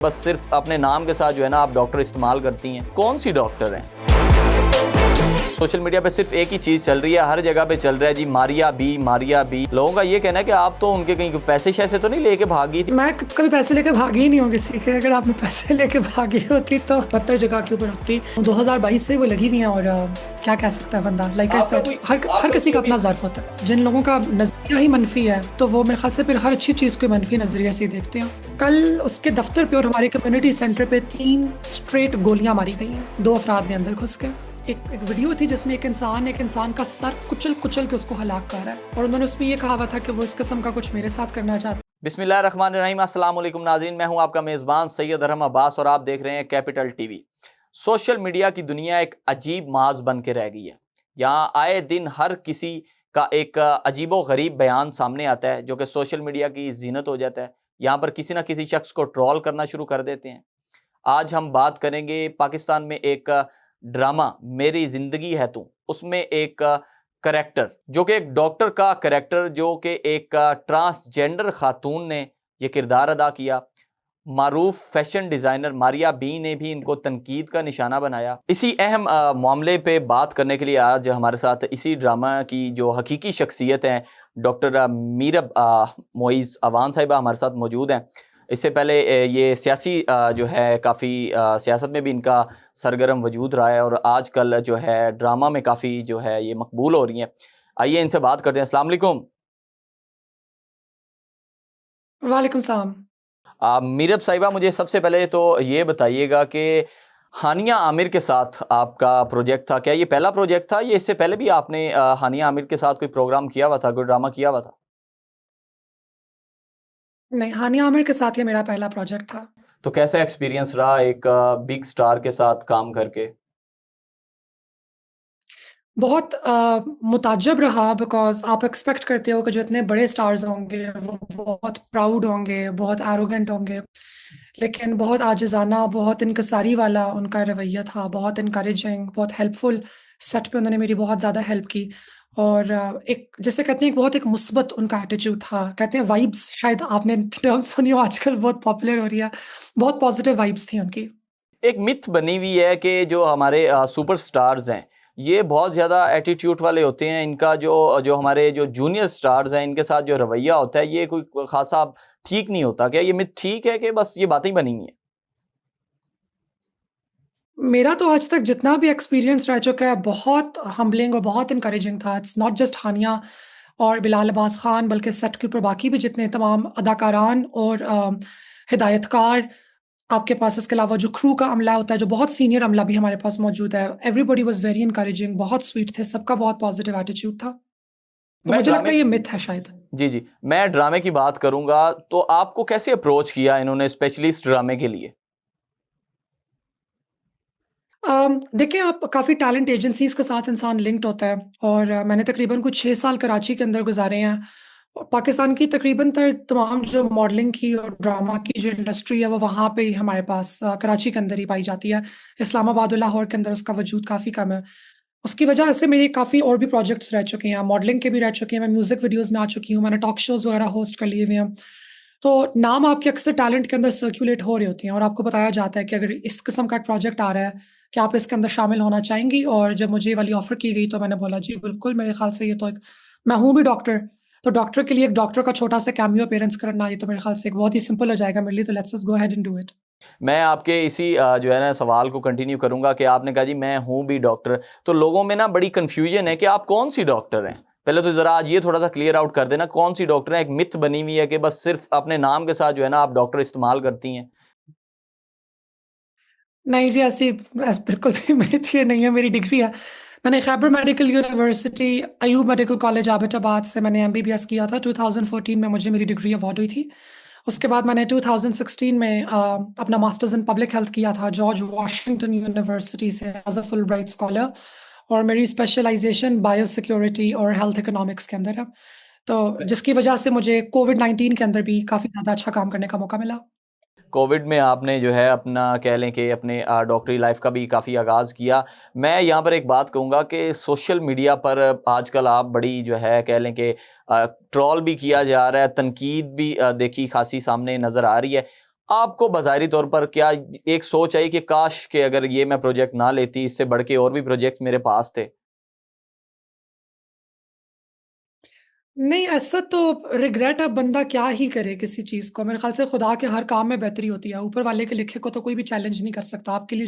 बस सिर्फ अपने नाम के साथ जो है ना आप डॉक्टर इस्तेमाल करती हैं। कौन सी डॉक्टर हैं? सोशल मीडिया पे सिर्फ एक ही चीज़ चल रही है, हर जगह पे चल रहा है जी, मारिया बी। लोगों का ये कहना है कि आप तो उनके कहीं पैसे शैसे तो नहीं लेके भागी थी। मैं कभी पैसे लेके भागी ही नहीं हूँ किसी के। अगर आपने पैसे लेके भागी होती तो 72 जगह के ऊपर होती। 2022 से वो लगी हुई हैं और क्या कह सकता है बंदा। लाइक आई सेड, हर किसी का अपना ज़र्फ होता है। जिन लोगों का नज़रिया ही मनफी है तो वो मेरे ख्याल से फिर हर अच्छी चीज़ को मनफी नज़रिए से देखते हैं। कल उसके दफ्तर पे और हमारे कम्युनिटी सेंटर पे 3 स्ट्रेट गोलियां मारी गई हैं। 2 अफराद ने अंदर घुस के। एक वीडियो थी जिसमें एक इंसान का सर कुचल के उसको हलाक कर रहा है और उन्होंने उसमें ये कहा हुआ था कि वो इस किस्म का कुछ मेरे साथ करना चाहते। बिस्मिल्लाहिर्रहमानिर्रहीम, अस्सलाम वालेकुम नाज़रीन, मैं हूं आपका मेज़बान सैयद अरहम अब्बास और आप देख रहे हैं कैपिटल टीवी। सोशल मीडिया की दुनिया एक अजीब माज बन के रह गई है। यहाँ आए दिन हर किसी का एक अजीबो गरीब बयान सामने आता है जो कि सोशल मीडिया की जीनत हो जाता है। यहाँ पर किसी ना किसी शख्स को ट्रोल करना शुरू कर देते हैं। आज हम बात करेंगे पाकिस्तान में एक ड्रामा मेरी ज़िंदगी है तू, उसमें एक करेक्टर जो कि एक डॉक्टर का करेक्टर जो कि एक ट्रांसजेंडर खातून ने ये किरदार अदा किया। मारूफ फैशन डिज़ाइनर मारिया बी ने भी इनको तनकीद का निशाना बनाया। इसी अहम मामले पे बात करने के लिए आज हमारे साथ इसी ड्रामा की जो हकीकी शख्सियत हैं डॉक्टर मीरब मोइज़ अवान साहिबा हमारे साथ मौजूद हैं। इससे पहले ये सियासी जो है काफ़ी सियासत में भी इनका सरगर्म वजूद रहा है और आजकल जो है ड्रामा में काफ़ी जो है ये मकबूल हो रही हैं। आइए इनसे बात करते हैं। अस्सलाम वालेकुम। वालेकुम सलाम। मीरब साहिबा, मुझे सबसे पहले तो ये बताइएगा कि हानिया आमिर के साथ आपका प्रोजेक्ट था, क्या ये पहला प्रोजेक्ट था? ये इससे पहले भी आपने हानिया आमिर के साथ कोई प्रोग्राम किया हुआ था, कोई ड्रामा किया हुआ था? नहीं, हानिया आमिर के साथ ये मेरा पहला प्रोजेक्ट था। तो कैसा एक्सपीरियंस रहा एक बिग स्टार के साथ काम करके? बहुत मुताज्जब रहा बिकॉज़ आप एक्सपेक्ट करते हो कि जो इतने बड़े स्टार्स होंगे वो बहुत प्राउड होंगे, बहुत एरोगेंट होंगे, लेकिन बहुत आजिज़ाना, बहुत इनकिसारी वाला उनका रवैया था, बहुत इनकरेजिंग, बहुत हेल्पफुल। सेट पे उन्होंने मेरी बहुत ज़्यादा हेल्प की और एक जिसे कहते हैं बहुत एक मुस्बत उनका एटीट्यूड था। कहते हैं वाइब्स, शायद आपने टर्म सुनी हो, आजकल बहुत पॉपुलर हो रही है। बहुत पॉजिटिव वाइब्स थी उनकी। एक मिथ बनी हुई है कि जो हमारे सुपर स्टार्स हैं ये बहुत ज़्यादा एटीट्यूड वाले होते हैं। इनका जो जो हमारे जो जूनियर स्टार्स हैं इनके साथ जो रवैया होता है ये कोई खासा ठीक नहीं होता। क्या ये मिथ ठीक है कि बस ये बातें बनी हुई हैं? मेरा तो आज तक जितना भी एक्सपीरियंस रह चुका है बहुत हम्बलिंग और बहुत इनकरेजिंग था। इट्स नॉट जस्ट हानिया और बिलाल अब्बास खान, बल्कि सेट के ऊपर बाकी भी जितने तमाम अदाकारान और हिदायतकार आपके पास, इसके अलावा जो क्रू का अमला होता है, जो बहुत सीनियर अमला भी हमारे पास मौजूद है, एवरीबॉडी वाज वेरी इनकरेजिंग, बहुत स्वीट थे, सबका बहुत पॉजिटिव एटीट्यूड था। तो मैं मुझे लगता ड्रामे है ये मिथ है शायद। जी, मैं ड्रामे की बात करूंगा तो आपको कैसे अप्रोच किया इन्होंने स्पेशलिस्ट ड्रामे के लिए? देखिए, आप काफ़ी टैलेंट एजेंसीज़ के साथ इंसान लिंक्ड होता है और मैंने तकरीबन कुछ 6 साल कराची के अंदर गुज़ारे हैं। और पाकिस्तान की तकरीबन तमाम जो मॉडलिंग की और ड्रामा की जो इंडस्ट्री है वो वहाँ पे ही हमारे पास कराची के अंदर ही पाई जाती है। इस्लामाबाद और लाहौर के अंदर उसका वजूद काफ़ी कम है। उसकी वजह से मेरे काफ़ी और भी प्रोजेक्ट्स रह चुके हैं, मॉडलिंग के भी रह चुके हैं, मैं म्यूज़िक वीडियोज़ में आ चुकी हूँ, मैंने टॉक शोज़ वगैरह होस्ट कर लिए हुए हैं। तो नाम आपके अक्सर टैलेंट के अंदर सर्कुलेट हो रहे होते हैं और आपको बताया जाता है कि अगर इस किस्म का एक प्रोजेक्ट आ रहा है, क्या आप इसके अंदर शामिल होना चाहेंगी? और जब मुझे ये वाली ऑफ़र की गई तो मैंने बोला जी बिल्कुल, मेरे ख़्याल से ये तो एक, मैं हूँ भी डॉक्टर, तो डॉक्टर के लिए एक डॉक्टर का छोटा-सा कैमियो अपीयरेंस करना ये तो मेरे ख़्याल से एक बहुत ही सिंपल हो जाएगा मेरे लिए, तो let's just go ahead and do it. मैं आपके इसी जो है ना सवाल को कंटिन्यू करूंगा कि आपने कहा जी मैं हूं भी डॉक्टर, तो लोगों में ना बड़ी कंफ्यूजन है कि आप कौन सी डॉक्टर हैं। पहले तो ज़रा आज ये थोड़ा सा क्लियर आउट कर देना कौन सी डॉक्टर है। एक मिथ बनी हुई है कि बस सिर्फ अपने नाम के साथ जो है ना आप डॉक्टर इस्तेमाल करती हैं। नहीं जी, बिल्कुल भी मेरी ये नहीं है, मेरी डिग्री है। मैंने Khyber medical university, Ayub medical college Abbottabad से मैंने एमबीबीएस किया था। 2014 में मुझे मेरी डिग्री अवार्ड हुई थी। उसके बाद मैंने 2016 में अपना मास्टर्स इन पब्लिक हेल्थ किया था जॉर्ज वाशिंगटन यूनिवर्सिटी से as a Fulbright scholar, और मेरी स्पेशलाइजेशन बायो सिक्योरिटी और हेल्थ इकोनॉमिक्स के अंदर है। तो जिसकी वजह से मुझे कोविड-19 के अंदर भी काफ़ी ज़्यादा अच्छा काम करने का मौका मिला। कोविड में आपने जो है अपना कह लें कि अपने डॉक्टरी लाइफ का भी काफ़ी आगाज़ किया। मैं यहाँ पर एक बात कहूँगा कि सोशल मीडिया पर आजकल आप बड़ी जो है कह लें कि ट्रोल भी किया जा रहा है, तनकीद भी देखी खासी सामने नज़र आ रही है। आपको बाज़ाहिरी तौर पर क्या एक सोच आई कि काश के अगर ये मैं प्रोजेक्ट ना लेती, इससे बढ़ के और भी प्रोजेक्ट मेरे पास थे? नहीं, ऐसा तो रिग्रेट अब बंदा क्या ही करे किसी चीज़ को। मेरे ख़्याल से खुदा के हर काम में बेहतरी होती है। ऊपर वाले के लिखे को तो कोई भी चैलेंज नहीं कर सकता। आपके लिए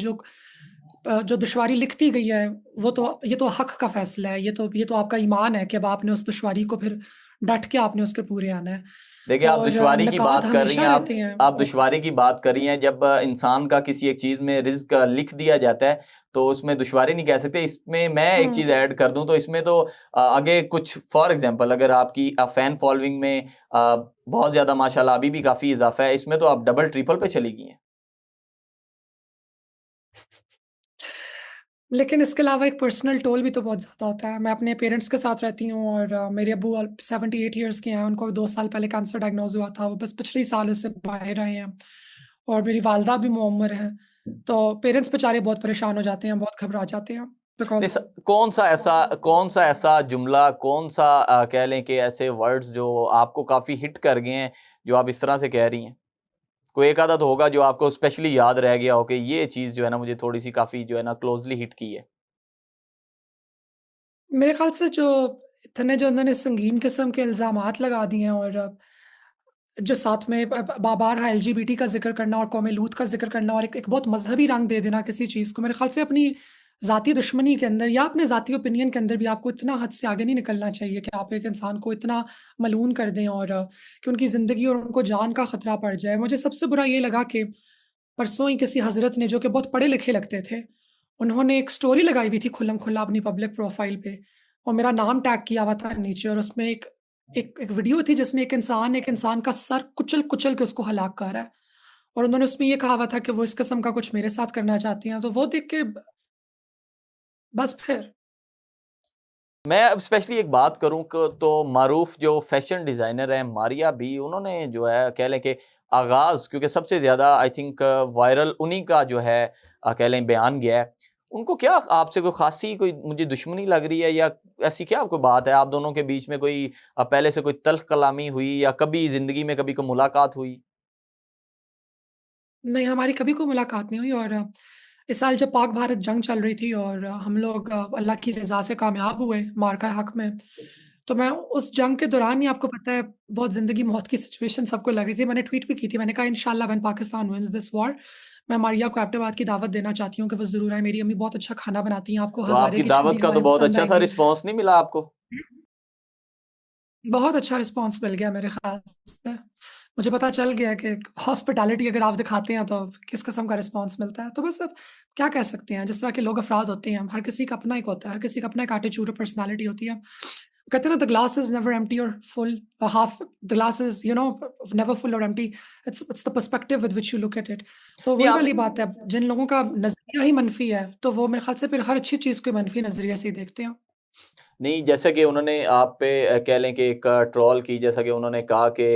जो दुश्वारी लिखती गई है, वो तो ये तो हक़ का फ़ैसला है। ये तो आपका ईमान है कि अब आपने उस दुश्वारी को फिर डट के आपने उसके पूरे आना है। देखिए, आप और दुश्वारी की नकाद बात कर रही हमेशा हैं, रहते हैं आप और दुश्वारी की बात कर रही हैं। जब इंसान का किसी एक चीज़ में रिज़्क लिख दिया जाता है, तो उसमें दुश्वारी नहीं कह सकते। इसमें मैं एक चीज़ हुँ। ऐड कर दूँ तो इसमें तो आगे कुछ फॉर एग्ज़ाम्पल अगर आपकी फ़ैन फ़ॉलोइंग में बहुत ज़्यादा माशाल्लाह अभी भी काफ़ी इज़ाफ़ा है, इसमें तो आप डबल ट्रिपल पे चली गई हैं। लेकिन इसके अलावा एक पर्सनल टोल भी तो बहुत ज़्यादा होता है। मैं अपने पेरेंट्स के साथ रहती हूँ और मेरे अब्बू 78 ईयर्स के हैं, उनको 2 साल पहले कैंसर डायग्नोज़ हुआ था, वो बस पिछले ही साल उससे बाहर आए हैं और मेरी वालदा भी मुअम्मर हैं। तो पेरेंट्स बेचारे बहुत परेशान हो जाते हैं, बहुत घबरा जाते हैं नहीं बिकॉज़ कौन सा ऐसा जुमला, कौन-सा कह लें कि ऐसे वर्ड्स जो आपको काफ़ी हिट कर गए हैं, जो आप इस तरह से कह रही हैं? कोई एक आधा तो होगा जो आपको स्पेशली याद रह गया हो कि ये चीज़ जो है ना मुझे थोड़ी-सी काफ़ी जो है ना क्लोज़ली हिट की है? मेरे ख़्याल से जो उन्होंने संगीन किस्म के इल्ज़ामात लगा दिए हैं और जो साथ में बारहा एलजीबीटी का ज़िक्र करना और कौम लूत का ज़िक्र करना और एक बहुत मज़हबी रंग दे देना किसी चीज़ को, मेरे ख़्याल से अपनी ज़ाती दुश्मनी के अंदर या अपने ज़ाती ओपिनियन के अंदर भी आपको इतना हद से आगे नहीं निकलना चाहिए कि आप एक इंसान को इतना मलून कर दें और कि उनकी ज़िंदगी और उनको जान का ख़तरा पड़ जाए। मुझे सबसे बुरा ये लगा कि परसों ही किसी हज़रत ने, जो कि बहुत पढ़े लिखे लगते थे, उन्होंने एक स्टोरी लगाई हुई थी खुल्लम-खुल्ला अपनी पब्लिक प्रोफ़ाइल पे और मेरा नाम टैग किया हुआ था नीचे और उसमें एक एक एक वीडियो थी जिसमें एक इंसान का सर कुचल-कुचल के उसको हलाक कर रहा है और उन्होंने उसमें ये कहा हुआ था कि वो इस किस्म का कुछ मेरे साथ करना चाहती हैं, तो वो देख के बस फिर मैं अब स्पेशली एक बात करूँ तो मारूफ जो फैशन डिज़ाइनर हैं मारिया भी, उन्होंने जो है कह लें कि आगाज़, क्योंकि सबसे ज़्यादा आई थिंक वायरल उन्हीं का जो है कह लें बयान गया है। उनको क्या आपसे कोई ख़ासी कोई मुझे दुश्मनी लग रही है या ऐसी क्या कोई बात है? आप दोनों के बीच में कोई पहले से कोई तल्ख़ कलामी हुई या कभी ज़िंदगी में कभी कोई मुलाकात हुई? नहीं, हमारी कभी कोई मुलाकात नहीं हुई और इस साल जब पाक भारत जंग चल रही थी और हम लोग अल्लाह की रज़ा से कामयाब हुए मार्का हक़ में, तो मैं उस जंग के दौरान ही आपको पता है बहुत ज़िंदगी मौत की सिचुएशन सबको लग रही थी। मैंने ट्वीट भी की थी, मैंने कहा इंशाअल्लाह when Pakistan wins this war, मैं मारिया को एबटाबाद की दावत देना चाहती हूँ कि वो ज़रूर आए। मेरी अम्मी बहुत अच्छा खाना बनाती हैं, आपको तो हज़ारे आपकी की दावत ठंडी का तो हवाएँ बहुत पसंद अच्छा-सा आएँगी। रिस्पॉन्स नहीं मिला आपको? बहुत अच्छा रिस्पॉन्स मिल गया मेरे ख़्याल से। मुझे पता चल गया कि हॉस्पिटैलिटी अगर आप दिखाते हैं तो किस किस्म का रिस्पॉन्स मिलता है। तो बस अब क्या कह सकते हैं, जिस तरह के लोग अफ़राद होते हैं, हर किसी का अपना एक होता है, हर किसी का अपना एक एटीट्यूड और पर्सनैलिटी होती है। कहते हैं ना the glass is never empty और full half the glass is never full और empty. It's the perspective with which you look at it. तो नहीं वही आपने वाली बात है, जिन लोगों का नज़रिया ही मनफ़ी है, तो वो मेरे ख़्याल से फिर हर अच्छी चीज़ को मनफ़ी नज़रिए से ही देखते हैं। नहीं, जैसा कि उन्होंने आप पे कह लें कि एक ट्रोल की, जैसा कि उन्होंने कहा कि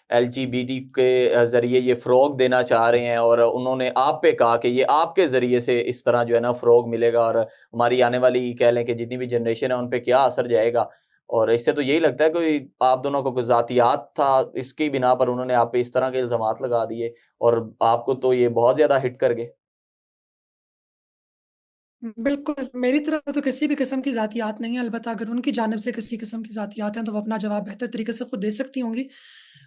एलजीबीटी के ज़रिए ये फ़रोग़ देना चाह रहे हैं और उन्होंने आप पे कहा कि ये आपके ज़रिए से इस तरह जो है ना फ़रोग़ मिलेगा और हमारी आने वाली कह लें कि जितनी भी जनरेशन है उन पे क्या असर जाएगा। और इससे तो यही लगता है कोई आप दोनों को कोई ज़ातियात था, इसकी बिना पर उन्होंने आप पे इस तरह के इल्ज़ामात लगा दिए और आपको तो ये बहुत ज़्यादा हिट कर गए। बिल्कुल, मेरी तरफ से तो किसी भी किस्म की ज़ातियात नहीं है, अलबत्ता अगर उनकी जानिब से किसी किस्म की ज़ातियात हैं, तो वो अपना जवाब बेहतर तरीके से खुद दे सकती होंगी।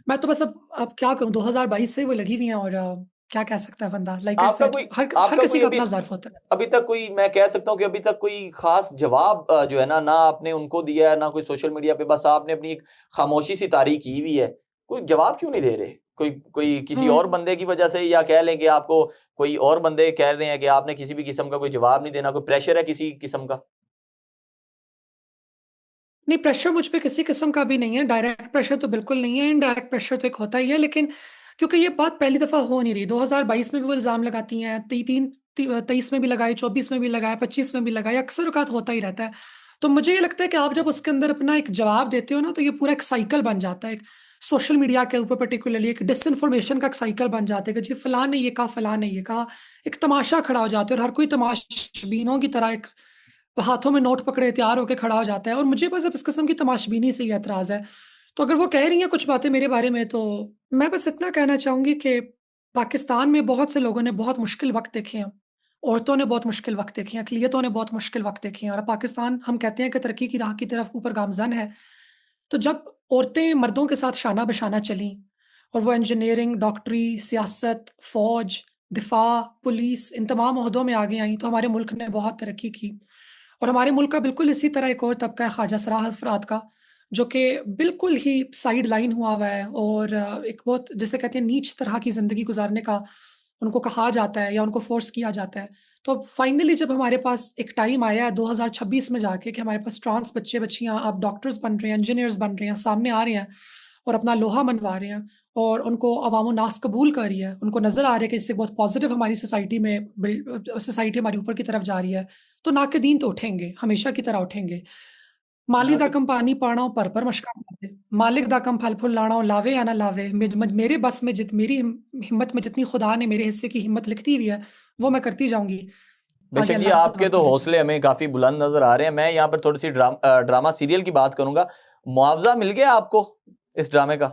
मैं तो बस अब क्या कहूँ, 2022 से ही वो लगी हुई हैं और क्या कह सकता है बंदा? लाइक आई आपका सेड, कोई हर आपका किसी कोई का अभी अपना इस ज़र्फ़ होता है। अभी तक कोई मैं कह सकता हूँ कि अभी तक कोई ख़ास जवाब जो है ना आपने उनको दिया है, ना कोई सोशल मीडिया पे, बस आपने अपनी एक ख़ामोशी सी तारी की हुई है। कोई जवाब क्यों नहीं दे रहे? कोई कोई किसी हुँ। और बंदे की वजह से, या कह लें कि आपको कोई और बंदे कह रहे हैं कि आपने किसी भी किस्म का कोई जवाब नहीं देना, कोई प्रेशर है किसी किस्म का? नहीं, प्रेशर मुझ पे किसी किस्म का भी नहीं है, डायरेक्ट प्रेशर तो बिल्कुल नहीं है, इनडायरेक्ट प्रेशर तो एक होता ही है, लेकिन क्योंकि ये बात पहली दफ़ा हो नहीं रही, 2022 में भी वो इल्ज़ाम लगाती हैं, ती तीन ती 23 में भी लगाए, 24 में भी लगाए, 25 में भी लगाए, अक्सर औक़ात होता ही रहता है। तो मुझे ये लगता है कि आप जब उसके अंदर अपना एक जवाब देते हो ना, तो ये पूरा एक साइकिल बन जाता है, एक सोशल मीडिया के ऊपर पर्टिकुलरली एक डिसइन्फॉर्मेशन का एक साइकिल बन जाता है कि जी फलाँ ने ये कहा, फलाँ ने ये कहा, एक तमाशा खड़ा हो जाता है और हर कोई तमाशबीनों की तरह एक हाथों में नोट पकड़े तैयार होके खड़ा हो जाता है और मुझे बस अब इस किस्म की तमाशबीनी से ही एतराज़ है। तो अगर वो कह रही हैं कुछ बातें मेरे बारे में, तो मैं बस इतना कहना चाहूँगी कि पाकिस्तान में बहुत से लोगों ने बहुत मुश्किल वक़्त देखे हैं। औरतों ने बहुत मुश्किल वक़्त देखे हैं, अक़लियतों ने बहुत मुश्किल वक़्त देखे हैं और पाकिस्तान हम कहते हैं कि तरक्की की राह की तरफ ऊपर गामज़न है। तो जब औरतें मर्दों के साथ शाना-बशाना चलीं और वो इंजीनियरिंग, डॉक्टरी, सियासत, फ़ौज, दिफ़ा, पुलिस इन तमाम ओहदों में आगे आईं, तो हमारे मुल्क ने बहुत तरक्की की। और हमारे मुल्क का बिल्कुल इसी तरह एक और तबका है ख्वाजा सराह अफ़राद का, जो कि बिल्कुल ही साइड लाइन हुआ हुआ है और एक बहुत जिसे कहते हैं नीच तरह की ज़िंदगी गुज़ारने का उनको कहा जाता है या उनको फ़ोर्स किया जाता है। तो फाइनली जब हमारे पास एक टाइम आया है 2026 में जाके कि हमारे पास ट्रांस बच्चे-बच्चियाँ अब डॉक्टर्स बन रहे हैं, इंजीनियर्स बन रहे हैं, सामने आ रहे हैं और अपना लोहा मनवा रहे हैं और उनको अवाम-ओ-नास कबूल कर रही है। उनको नज़र आ रहा है कि इससे बहुत पॉज़िटिव हमारी सोसाइटी में सोसाइटी हमारी ऊपर की तरफ जा रही है। तो नाक़दीन तो उठेंगे, हमेशा की तरह उठेंगे। माली दा कम पानी पाना हो पर मशका मारे, मालिक दा कम फल-फूल लाना हो लावे या ना लावे, मेरे बस में मेरी हिम्मत में जितनी खुदा ने मेरे हिस्से की हिम्मत लिखी हुई है, वो मैं करती जाऊँगी। आगे बेशक जी, अल्लाह आपके तो तवक्कुल है जी। हौसले हमें काफ़ी बुलंद नज़र आ रहे हैं। मैं यहाँ पर थोड़ी-सी ड्रामा सीरियल की बात करूँगा। मुआवज़ा मिल गया आपको इस ड्रामे का?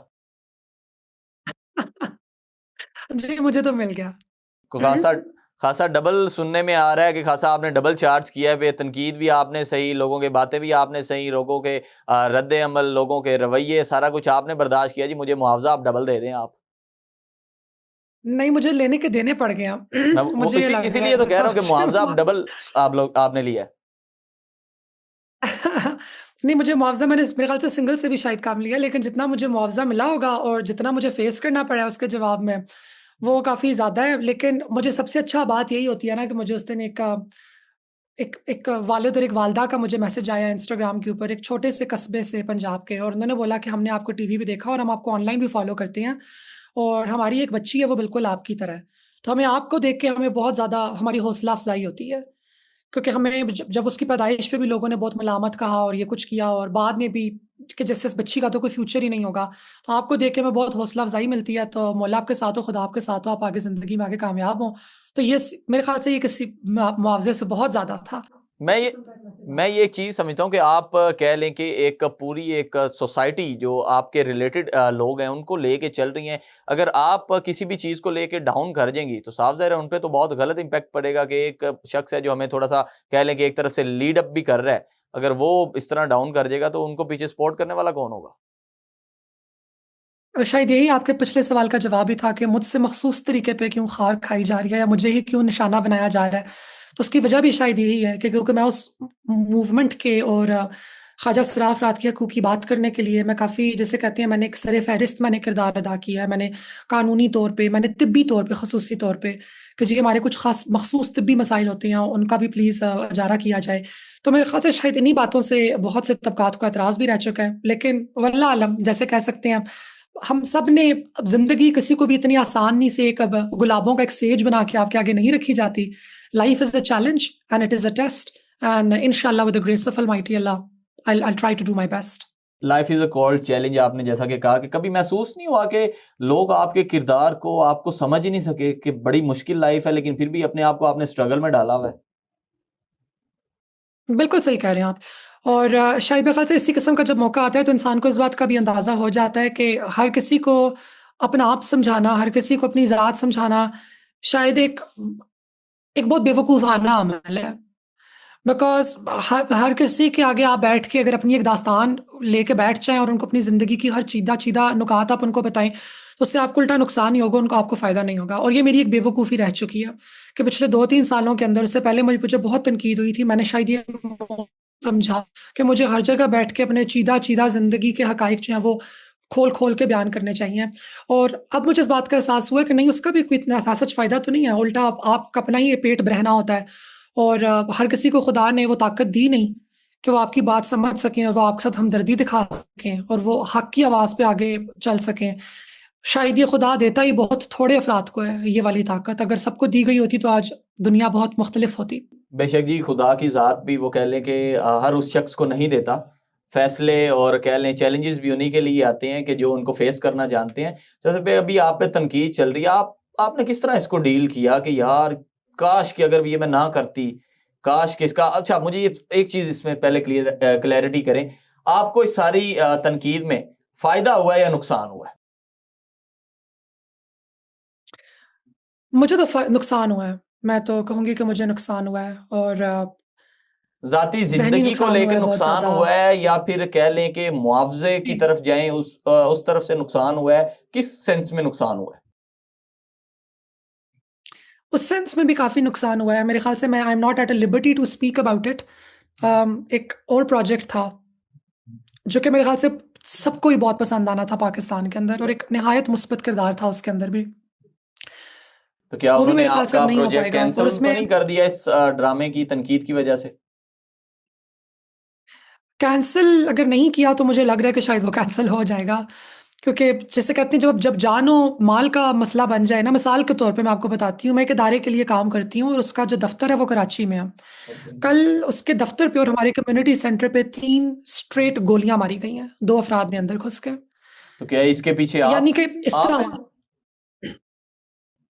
जी, मुझे तो मिल गया। को खासा खासा डबल सुनने में आ रहा है कि खासा आपने डबल चार्ज किया है, तनकीद भी आपने सही, लोगों की बातें भी आपने सही, लोगों के रद्द अमल, लोगों के रवैये, सारा कुछ आपने बर्दाश्त किया। जी, मुझे मुआवज़ा आप डबल दे दें आप। नहीं, मुझे लेने के देने पड़ गए मैं हैं। वो मुझे ये इसी लग रहा इसीलिए तो है कह तो रहा हूँ कि मुझे मुआवज़ा आप डबल आपने लिया है। नहीं, मुझे मुआवज़ा मैंने मेरे ख़्याल से सिंगल से भी शायद काम लिया, लेकिन जितना मुझे मुआवज़ा मिला होगा और जितना मुझे फ़ेस करना पड़ा उसके जवाब में, वो काफ़ी ज़्यादा है। लेकिन मुझे सबसे अच्छा बात यही होती है ना कि मुझे उस दिन एक एक वालिद और एक वालदा का मुझे मैसेज आया इंस्टाग्राम के ऊपर, एक छोटे से कस्बे से पंजाब के, और उन्होंने बोला कि हमने आपको टीवी पे देखा और हम आपको ऑनलाइन भी फ़ॉलो करते हैं और हमारी एक बच्ची है, वो बिल्कुल आपकी तरह है। तो हमें आपको देख के हमें बहुत ज़्यादा हमारी हौसला अफ़ज़ाई होती है। क्योंकि हमें जब उसकी पैदाइश पे भी लोगों ने बहुत मलामत कहा और ये कुछ किया और बाद में भी कि जैसे इस बच्ची का तो कोई फ्यूचर ही नहीं होगा। तो आपको देख के हमें बहुत हौसला अफ़ज़ाई मिलती है, तो मौला आपके साथ हो, खुदा आपके साथ हो, आप आगे ज़िंदगी में आगे कामयाब हों। तो ये मेरे ख़्याल से ये किसी मुआवज़े से बहुत ज़्यादा था। मैं ये मैं ये एक चीज़ समझता हूँ कि आप कह लें कि एक पूरी एक सोसाइटी जो आपके रिलेटेड लोग हैं उनको लेके चल रही हैं। अगर आप किसी भी चीज़ को लेके डाउन कर जाएंगी तो साफ ज़ाहिर है उन पे तो बहुत गलत इम्पैक्ट पड़ेगा कि एक शख्स है जो हमें थोड़ा सा कह लें कि एक तरफ से लीड अप भी कर रहा है, अगर वो इस तरह डाउन कर जाएगा तो उनको पीछे सपोर्ट करने वाला कौन होगा? शायद यही आपके पिछले सवाल का जवाब ही था कि मुझसे मखसूस तरीके पे क्यों खार खाई जा रही है या मुझे ही क्यों निशाना बनाया जा रहा है। तो उसकी वजह भी शायद यही है कि क्योंकि मैं उस मूवमेंट के और ख्वाजा सराफ अफ़राद के हकूक़ की बात करने के लिए मैं काफ़ी, जिसे कहते हैं, मैंने एक सर-ए-फ़हरिस्त मैंने किरदार अदा किया है। मैंने कानूनी तौर पे, मैंने तिब्बी तौर पे, ख़ुसूसी तौर पे कि जी हमारे कुछ ख़ास मखसूस तिब्बी मसाइल होते हैं, उनका भी प्लीज़ इजारा किया जाए। तो मेरे ख़्याल से शायद इन्हीं बातों से बहुत से तबक़ात को एतराज़ भी रह चुका है। लेकिन वल्लाह आलम, जैसे कह सकते हैं हम सब ने, अब ज़िंदगी किसी को भी इतनी आसानी से एक अब गुलाबों का एक सेज बना के आपके आगे नहीं रखी जाती। Life is a challenge and it is a test and इंशाअल्लाह with the grace of almighty Allah I try to do my best. Life is a called challenge, आपने जैसा कि कहा कि कभी महसूस नहीं हुआ कि लोग आपके किरदार को आपको समझ ही नहीं सके कि बड़ी मुश्किल लाइफ है लेकिन फिर भी अपने आप को आपने स्ट्रगल में डाला हुआ है? बिल्कुल सही कह रहे हैं आप। और शायद मेरे ख़्याल से इसी किस्म का जब मौका आता है तो इंसान को इस बात का भी अंदाज़ा हो जाता है कि हर किसी को अपना आप समझाना, हर किसी को अपनी ज़ात समझाना शायद एक एक बहुत बेवकूफ़ाना अमल है। बिकॉज़ हर हर किसी के आगे आप बैठ के अगर अपनी एक दास्तान लेके बैठ जाएँ और उनको अपनी ज़िंदगी की हर चीदा-चीदा नुकात आप उनको बताएँ, तो उससे आपको उल्टा नुकसान ही होगा, उनको आपको फ़ायदा नहीं होगा। और ये मेरी एक बेवकूफ़ी रह चुकी है कि पिछले 2-3 सालों के अंदर, उससे पहले मुझे बहुत तनकीद हुई थी। मैंने शायद ये समझा कि मुझे हर जगह बैठ के अपने चीदा-चीदा ज़िंदगी के हक़ाइक़ जो हैं वो खोल-खोल के बयान करने चाहिए। और अब मुझे इस बात का एहसास हुआ कि नहीं, उसका भी कोई इतना सच फ़ायदा तो नहीं है, उल्टा आपका अपना ही ये पेट बरहना होता है। और हर किसी को खुदा ने वो ताकत दी नहीं कि वो आपकी बात समझ सकें और वो आपके साथ हमदर्दी दिखा सकें और वो हक़ की आवाज़ पे आगे चल सकें। शायद ये खुदा देता ही बहुत थोड़े अफ़राद को है ये वाली ताकत, अगर सबको दी गई होती तो आज दुनिया बहुत मुख़्तलिफ़ होती। बेशक जी, खुदा की ज़ात भी वो कह लें कि हर उस शख्स को नहीं देता। फ़ैसले और कह लें चैलेंजेस भी उन्हीं के लिए आते हैं कि जो उनको फ़ेस करना जानते हैं। जैसे पे अभी आप पे तनकीद चल रही है, आपने किस तरह इसको डील किया कि यार काश कि अगर ये मैं ना करती, काश कि इसका अच्छा मुझे ये एक चीज़ इसमें पहले क्लैरिटी करें, आपको इस सारी तनकीद में फ़ायदा हुआ है या नुकसान हुआ है? मुझे तो नुकसान हुआ है। मैं तो कहूँगी कि मुझे नुकसान हुआ है, और जाती ज़हनी जिंदगी को नुकसान हुआ लेकर है बहुत नुकसान ज़्यादा। हुआ है, या फिर कह लें कि मुआवजे की जी। तरफ जाएं, उस तरफ से नुकसान हुआ है? किस सेंस में नुकसान हुआ है? उस सेंस में भी काफ़ी नुकसान हुआ है मेरे ख़्याल से। मैं I am not at a liberty to speak about it. एक और प्रोजेक्ट था जो कि मेरे ख़्याल से सबको ही बहुत पसंद आना था पाकिस्तान के अंदर, और एक निहायत मुस्बत किरदार था उसके अंदर भी। तो क्या वो भी उन्होंने मेरे ख़्याल से अब आपका नहीं हो प्रोजेक्ट पाएगा, और कैंसिल तो उसमें नहीं कर दिया इस ड्रामे की तनकीद की वजह से? कैंसल अगर नहीं किया तो मुझे लग रहा है कि शायद वो कैंसल हो जाएगा। क्योंकि जैसे कहते हैं, जब जब जान और माल का मसला बन जाए ना, मिसाल के तौर पे मैं आपको बताती हूँ, मैं एक इदारे के लिए काम करती हूँ और उसका जो दफ्तर है वो कराची में है। कल उसके दफ्तर पे और हमारे कम्युनिटी सेंटर पे 3 स्ट्रेट गोलियां मारी गई हैं, 2 अफराद ने अंदर घुस के। तो क्या इसके पीछे यानी कि इस आप तरह हैं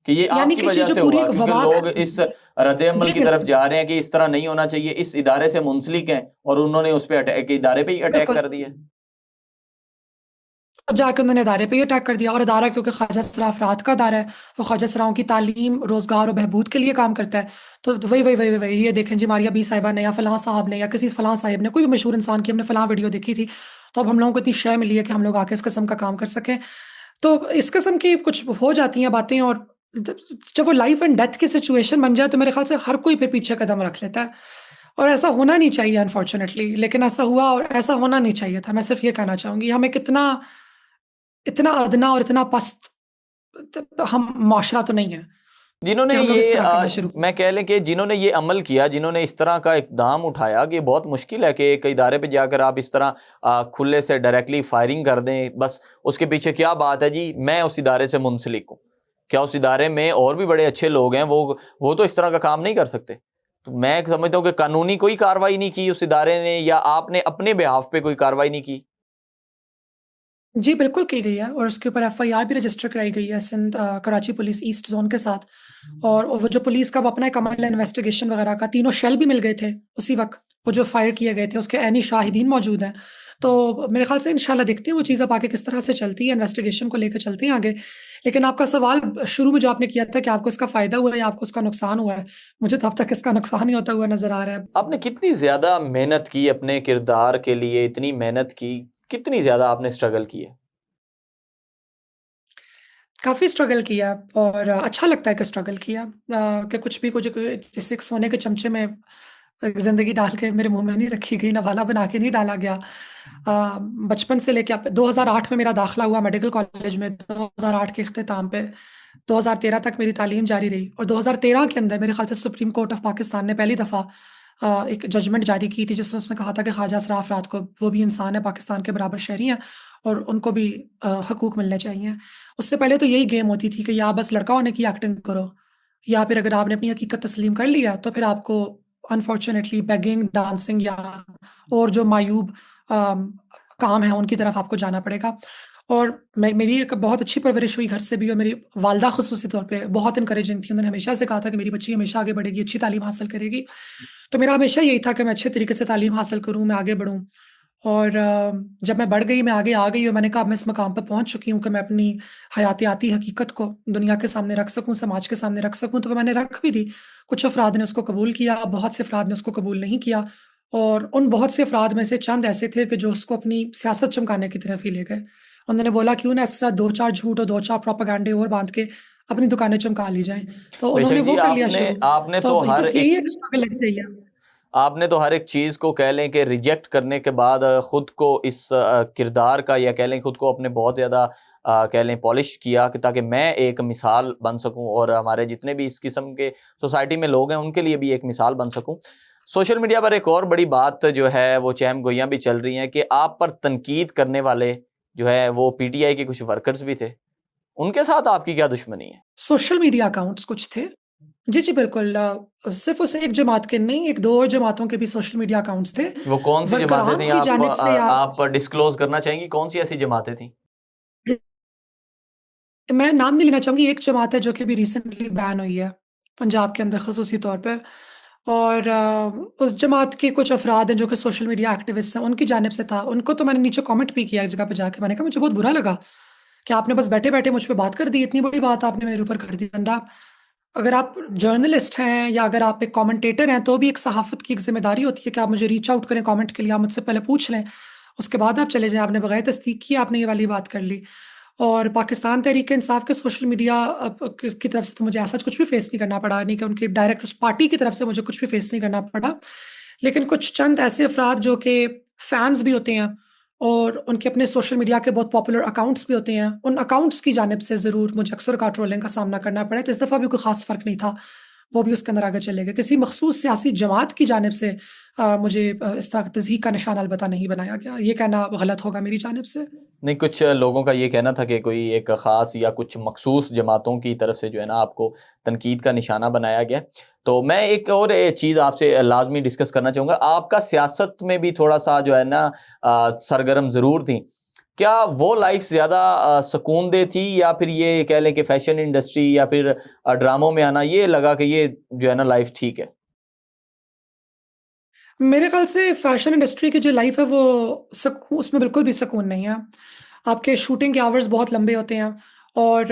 कि ये यानी आपकी कि ये वजह जो से पूरी हुआ? एक क्योंकि वबा लोग इस रद्द-ए-अमल जी की तरफ बिल्कुल, जा रहे हैं कि इस तरह नहीं होना चाहिए, इस इदारे से मुंसलिक हैं, और उन्होंने उस पे अटैक, इदारे पे ही अटैक बिल्कुल। कर दिया। अब जाके उन्होंने इदारे पे ही अटैक कर दिया, और इदारा क्योंकि ख्वाजा सरा अफराद का इदारा है, वो ख्वाजा सराओं की तालीम, रोज़गार और बहबूद के लिए काम करता है। तो वही ये देखें जी, मारिया बी साहिबा ने या फलां साहब ने या किसी फलां साहिब ने, कोई भी मशहूर इंसान की हमने फलां वीडियो देखी थी, तो अब हम लोगों को इतनी शय मिली है कि हम लोग आके इस किस्म का काम कर सकें। तो इस किस्म की कुछ हो जाती हैं बातें, और जब वो लाइफ एंड डेथ की सिचुएशन बन जाए तो मेरे ख्याल से हर कोई फिर पीछे कदम रख लेता है, और ऐसा होना नहीं चाहिए अनफॉर्चुनेटली, लेकिन ऐसा हुआ और ऐसा होना नहीं चाहिए था। मैं सिर्फ ये कहना चाहूंगी, हम एक इतना इतना अदना और इतना पस्त हम माशरा तो नहीं है कि जिन्होंने हम लोग इस ये तरह करना शुरू मैं कह लें कि जिन्होंने ये अमल किया, जिन्होंने इस तरह का इक़दाम उठाया, कि बहुत मुश्किल है कि एक इदारे पे जाकर आप इस तरह खुले से डायरेक्टली फायरिंग कर दें। बस उसके पीछे क्या बात है जी, मैं उस इदारे से मुंसलिक हूँ। क्या उस इदारे में और भी बड़े अच्छे लोग हैं, वो तो इस तरह का काम नहीं कर सकते? तो मैं समझता हूँ कि कानूनी कोई कार्रवाई नहीं की उस इदारे ने, या आपने अपने बिहाफ पे कोई कार्रवाई नहीं की? जी, बिल्कुल की गई है, और उसके ऊपर एफआईआर भी रजिस्टर कराई गई है Sindh Karachi police east zone के साथ। और वो जो पुलिस का वो अपना एक अमल है इन्वेस्टिगेशन वगैरह का, तीनों शेल भी मिल गए थे उसी वक्त, वो जो फायर किए गए थे उसके ऐनी शाहिदीन मौजूद हैं। तो मेरे ख्याल से इंशाल्लाह देखते हैं वो चीज़ अब आगे किस तरह से चलती है, इन्वेस्टिगेशन को लेकर चलते हैं आगे। लेकिन आपका सवाल शुरू में जो आपने किया था कि आपको इसका फ़ायदा हुआ है या आपको उसका नुकसान हुआ है, मुझे तो अब तक इसका नुकसान ही होता हुआ नज़र आ रहा है। आपने कितनी ज़्यादा मेहनत की अपने किरदार के लिए, इतनी मेहनत की, कितनी ज़्यादा आपने स्ट्रगल की है? काफ़ी स्ट्रगल किया, और अच्छा लगता है कि स्ट्रगल किया, कि कुछ भी कुछ जैसे एक सोने के चमचे में ज़िंदगी डाल के मेरे मुंह में नहीं रखी गई, नवाला बना के नहीं डाला गया। बचपन से लेके 2008 में मेरा दाखिला हुआ मेडिकल कॉलेज में, 2008 के इख्तिताम पे 2013 तक मेरी तालीम जारी रही, और 2013 के अंदर मेरे ख्याल से सुप्रीम कोर्ट ऑफ पाकिस्तान ने पहली दफ़ा एक जजमेंट जारी की थी, जिसमें उसने कहा था कि ख्वाजा सरा अफराद को, वो भी इंसान है, पाकिस्तान के बराबर शहरी हैं, और उनको भी हकूक़ मिलने चाहिए। उससे पहले तो यही गेम होती थी कि या बस लड़का होने की एक्टिंग करो, या फिर अगर आपने अपनी हकीकत तस्लीम कर लिया तो फिर आपको अनफॉर्चुनेटली बेगिंग, डांसिंग या और जो मायूब काम है उनकी तरफ आपको जाना पड़ेगा। और मेरी एक बहुत अच्छी परवरिश हुई घर से भी, और मेरी वालदा ख़ुसूसी तौर पे बहुत इनकरेजिंग थी। उन्होंने हमेशा से कहा था कि मेरी बच्ची हमेशा आगे बढ़ेगी, अच्छी तालीम हासिल करेगी। तो मेरा हमेशा यही था कि मैं अच्छे तरीके से तालीम हासिल करूँ, मैं आगे बढ़ूँ। और जब मैं बढ़ गई, मैं आगे आ गई, और मैंने कहा अब मैं इस मकाम पर पहुँच चुकी हूँ कि मैं अपनी हयातियाती हकीकत को दुनिया के सामने रख सकूँ, समाज के सामने रख सकूँ, तो वो मैंने रख भी दी। कुछ अफराद ने उसको कबूल किया, बहुत से अफराद ने उसको कबूल नहीं किया, और उन बहुत से अफराद में से चंद ऐसे थे कि जो उसको अपनी सियासत चमकाने की तरफ ही ले गए। उन्होंने बोला क्यों ना इसके साथ 2-4 झूठ और 2-4 प्रोपेगेंडे और बाँध के अपनी दुकानें चमका ली जाएँ। तो उन्होंने बेशक जी, वो कर लिया आपने शुरू। आपने तो तो हर बस एक यही एक स्ट्रगल लगी रही है। आपने तो हर एक चीज़ को कह लें कि रिजेक्ट करने के बाद खुद को इस किरदार का, या कह लें खुद को अपने बहुत ज़्यादा कह लें पॉलिश किया, कि ताकि मैं एक मिसाल बन सकूं, और हमारे जितने भी इस किस्म के सोसाइटी में लोग हैं उनके लिए भी एक मिसाल बन सकूं। सोशल मीडिया पर एक और बड़ी बात जो है वो चहम गोइयाँ भी चल रही हैं कि आप पर तनकीद करने वाले जो है वो पीटीआई के कुछ वर्कर्स भी थे। उनके साथ आपकी क्या दुश्मनी है? सोशल मीडिया अकाउंट्स कुछ थे। जी, जी, बिल्कुल। सिर्फ़ उस एक जमात के नहीं, 1-2 और जमातों के भी सोशल मीडिया अकाउंट्स थे। वो कौन सी जमातें वरकरान थी? की जानिब से या आप डिस्क्लोज करना चाहेंगी कौन सी ऐसी जमातें थी? मैं नाम नहीं लेना चाहूँगी, एक जमात है जो कि अभी रिसेंटली बैन हुई है, पंजाब के अंदर ख़ुसूसी तौर पे। और उस जमात के कुछ अफ़राद हैं जो कि सोशल मीडिया एक्टिविस्ट हैं, उनकी जानिब से था। उनको तो मैंने नीचे कमेंट भी किया एक जगह पे जाके, मैंने कहा मुझे बहुत बुरा लगा कि आपने बस बैठे-बैठे मुझ पे बात कर दी, इतनी बड़ी बात आपने मेरे ऊपर कर दी। बंदा अगर आप जर्नलिस्ट हैं या अगर आप एक कमेंटेटर हैं तो भी एक सहाफ़त की एक ज़िम्मेदारी होती है कि आप मुझे रीच आउट करें कमेंट के लिए, आप मुझसे पहले पूछ लें, उसके बाद आप चले जाएँ, आपने बगैर तस्दीक किए आपने ये वाली बात कर ली। और पाकिस्तान तहरीक-ए-इंसाफ के सोशल मीडिया की तरफ से तो मुझे ऐसा कुछ भी फेस नहीं करना पड़ा, नहीं कि उनकी डायरेक्ट उस पार्टी की तरफ से मुझे कुछ भी फेस नहीं करना पड़ा। लेकिन कुछ चंद ऐसे अफ़राद जो कि फैन्स भी होते हैं और उनके अपने सोशल मीडिया के बहुत पॉपुलर अकाउंट्स भी होते हैं, उन अकाउंट्स की जानिब से ज़रूर मुझे अक्सर ट्रोलिंग का सामना करना पड़ा है। तो इस दफ़ा भी कोई ख़ास फ़र्क नहीं था, वो भी उसके अंदर आगे चले गए। किसी मख़सूस सियासी जमात की जानिब से मुझे इस तरह तज़हीक का निशाना अलबत्ता नहीं बनाया गया। ये कहना गलत होगा मेरी जानिब से। नहीं, कुछ लोगों का ये कहना था कि कोई एक ख़ास या कुछ मखसूस जमातों की तरफ से जो है ना आपको तनकीद का निशाना बनाया गया। तो मैं एक और चीज़ आपसे लाज़मी डिस्कस करना चाहूँगा, आपका सियासत में भी थोड़ा-सा जो है ना सरगर्म ज़रूर थी। क्या वो लाइफ़ ज़्यादा सुकूनदेह थी या फिर ये कह लें कि फ़ैशन इंडस्ट्री या फिर ड्रामों में आना ये लगा कि ये जो है ना लाइफ़ ठीक है? मेरे ख़्याल से फ़ैशन इंडस्ट्री की जो लाइफ़ है वो उसमें बिल्कुल भी सुकून नहीं है। आपके शूटिंग के आवर्स बहुत लंबे होते हैं और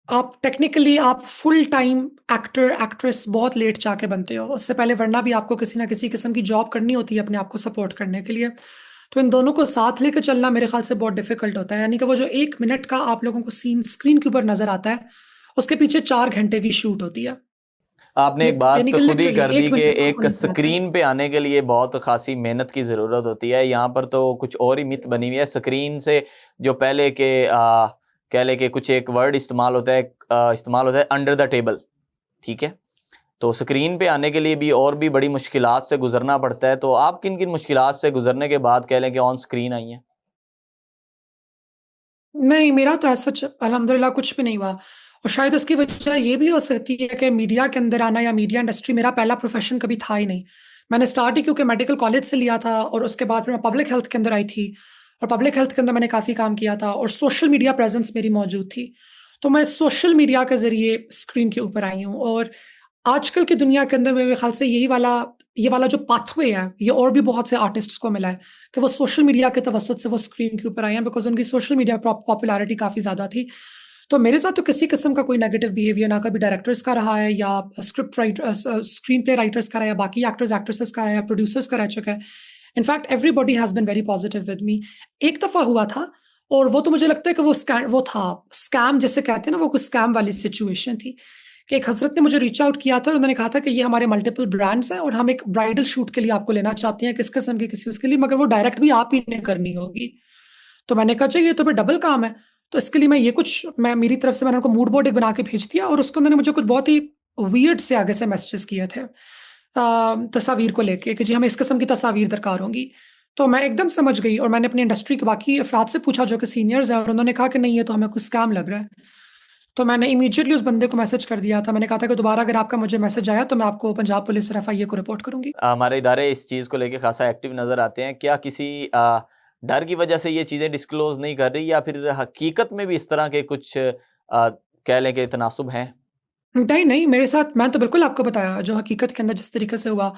आप टेक्निकली आप फुल टाइम एक्टर एक्ट्रेस बहुत लेट जाके बनते हो। उससे पहले वरना भी आपको किसी न किसी किस्म की जॉब करनी होती है अपने आप को सपोर्ट करने के लिए। तो इन दोनों को साथ लेके चलना मेरे ख़्याल से बहुत डिफ़िकल्ट होता है। यानी कि वो जो 1 मिनट का आप लोगों को सीन स्क्रीन के ऊपर नज़र आता है, उसके पीछे 4 घंटे की शूट होती है। आपने ये एक बात यानी तो कि खुद ही लिटरली कर दी 1 कि मिनट आपको एक नज़र आता है। स्क्रीन पे आने के लिए बहुत खासी मेहनत की ज़रूरत होती है। यहाँ पर तो कुछ और ही मिथ बनी हुई है। स्क्रीन से जो पहले के कह लें कि कुछ एक वर्ड इस्तेमाल होता है अंडर द टेबल, ठीक है? तो स्क्रीन पे आने के लिए भी और भी बड़ी मुश्किलात से गुज़रना पड़ता है। तो आप किन-किन मुश्किलात से गुज़रने के बाद कह लें कि ऑन स्क्रीन आई हैं? नहीं, मेरा तो ऐसा सच अल्हम्दुलिल्लाह कुछ भी नहीं हुआ और शायद उसकी वजह ये भी हो सकती है कि मीडिया के अंदर आना या मीडिया इंडस्ट्री मेरा पहला प्रोफ़ेशन कभी था ही नहीं। मैंने स्टार्ट ही क्योंकि मेडिकल कॉलेज से लिया था और उसके बाद फिर मैं पब्लिक हेल्थ के अंदर आई थी और पब्लिक हेल्थ के अंदर मैंने काफ़ी काम किया था और सोशल मीडिया प्रेज़ेंस मेरी मौजूद थी। तो मैं सोशल मीडिया के ज़रिए स्क्रीन के ऊपर आई हूँ और आजकल की दुनिया के अंदर मेरे ख़्याल से ये वाला जो पाथवे है, ये और भी बहुत से आर्टिस्ट्स को मिला है कि वो सोशल मीडिया के तवज्जुद से वो स्क्रीन के ऊपर आए हैं बिकॉज़ उनकी सोशल मीडिया पॉपुलैरिटी काफ़ी ज़्यादा थी। तो मेरे साथ तो किसी किस्म का कोई नेगेटिव बिहेवियर ना कभी डायरेक्टर्स का रहा है या स्क्रीन प्ले राइटर्स का रहा है या बाकी एक्टर्स एक्ट्रेसेस का है या प्रोड्यूसर्स का रह चुका है। In fact everybody has been very positive with me. एक दफ़ा हुआ था और वो तो मुझे लगता है कि वो था स्कैम जिसे कहते हैं ना, वो कुछ स्कैम वाली सिचुएशन थी कि एक हज़रत ने मुझे रीच आउट किया था और उन्होंने कहा था कि ये हमारे मल्टीपल ब्रांड्स हैं और हम एक ब्राइडल शूट के लिए आपको लेना चाहते हैं, किस किस्म की किसी उसके लिए, मगर वो डायरेक्ट भी आप ही ने करनी होगी। तो मैंने कहा अच्छा ये तो फिर डबल काम है। तो इसके लिए मैं मेरी तरफ से मैंने उनको मूड बोर्ड एक बना के भेज दिया और उसको उन्होंने मुझे कुछ बहुत ही वियर्ड से आगे से मैसेजेस किए थे तस्वीर को लेके कि जी हमें इस किस्म की तस्वीर दरकार होंगी। तो मैं एकदम समझ गई और मैंने अपनी इंडस्ट्री के बाकी अफराद से पूछा जो कि सीनियर्स हैं और उन्होंने कहा कि नहीं ये तो हमें कुछ स्कैम लग रहा है। तो मैंने इमीडिएटली उस बंदे को मैसेज कर दिया था। मैंने कहा था कि दोबारा अगर आपका मुझे मैसेज आया तो मैं आपको पंजाब पुलिस और एफआईए को रिपोर्ट करूँगी। हमारे इदारे इस चीज़ को लेके खासा एक्टिव नज़र आते हैं। क्या किसी डर की वजह से ये चीज़ें डिस्क्लोज़ नहीं कर रही या फिर हकीकत में भी इस तरह के कुछ कह लें कि तनासुब हैं? नहीं, नहीं, मेरे साथ मैं तो बिल्कुल आपको बताया जो हकीकत के अंदर जिस तरीके से हुआ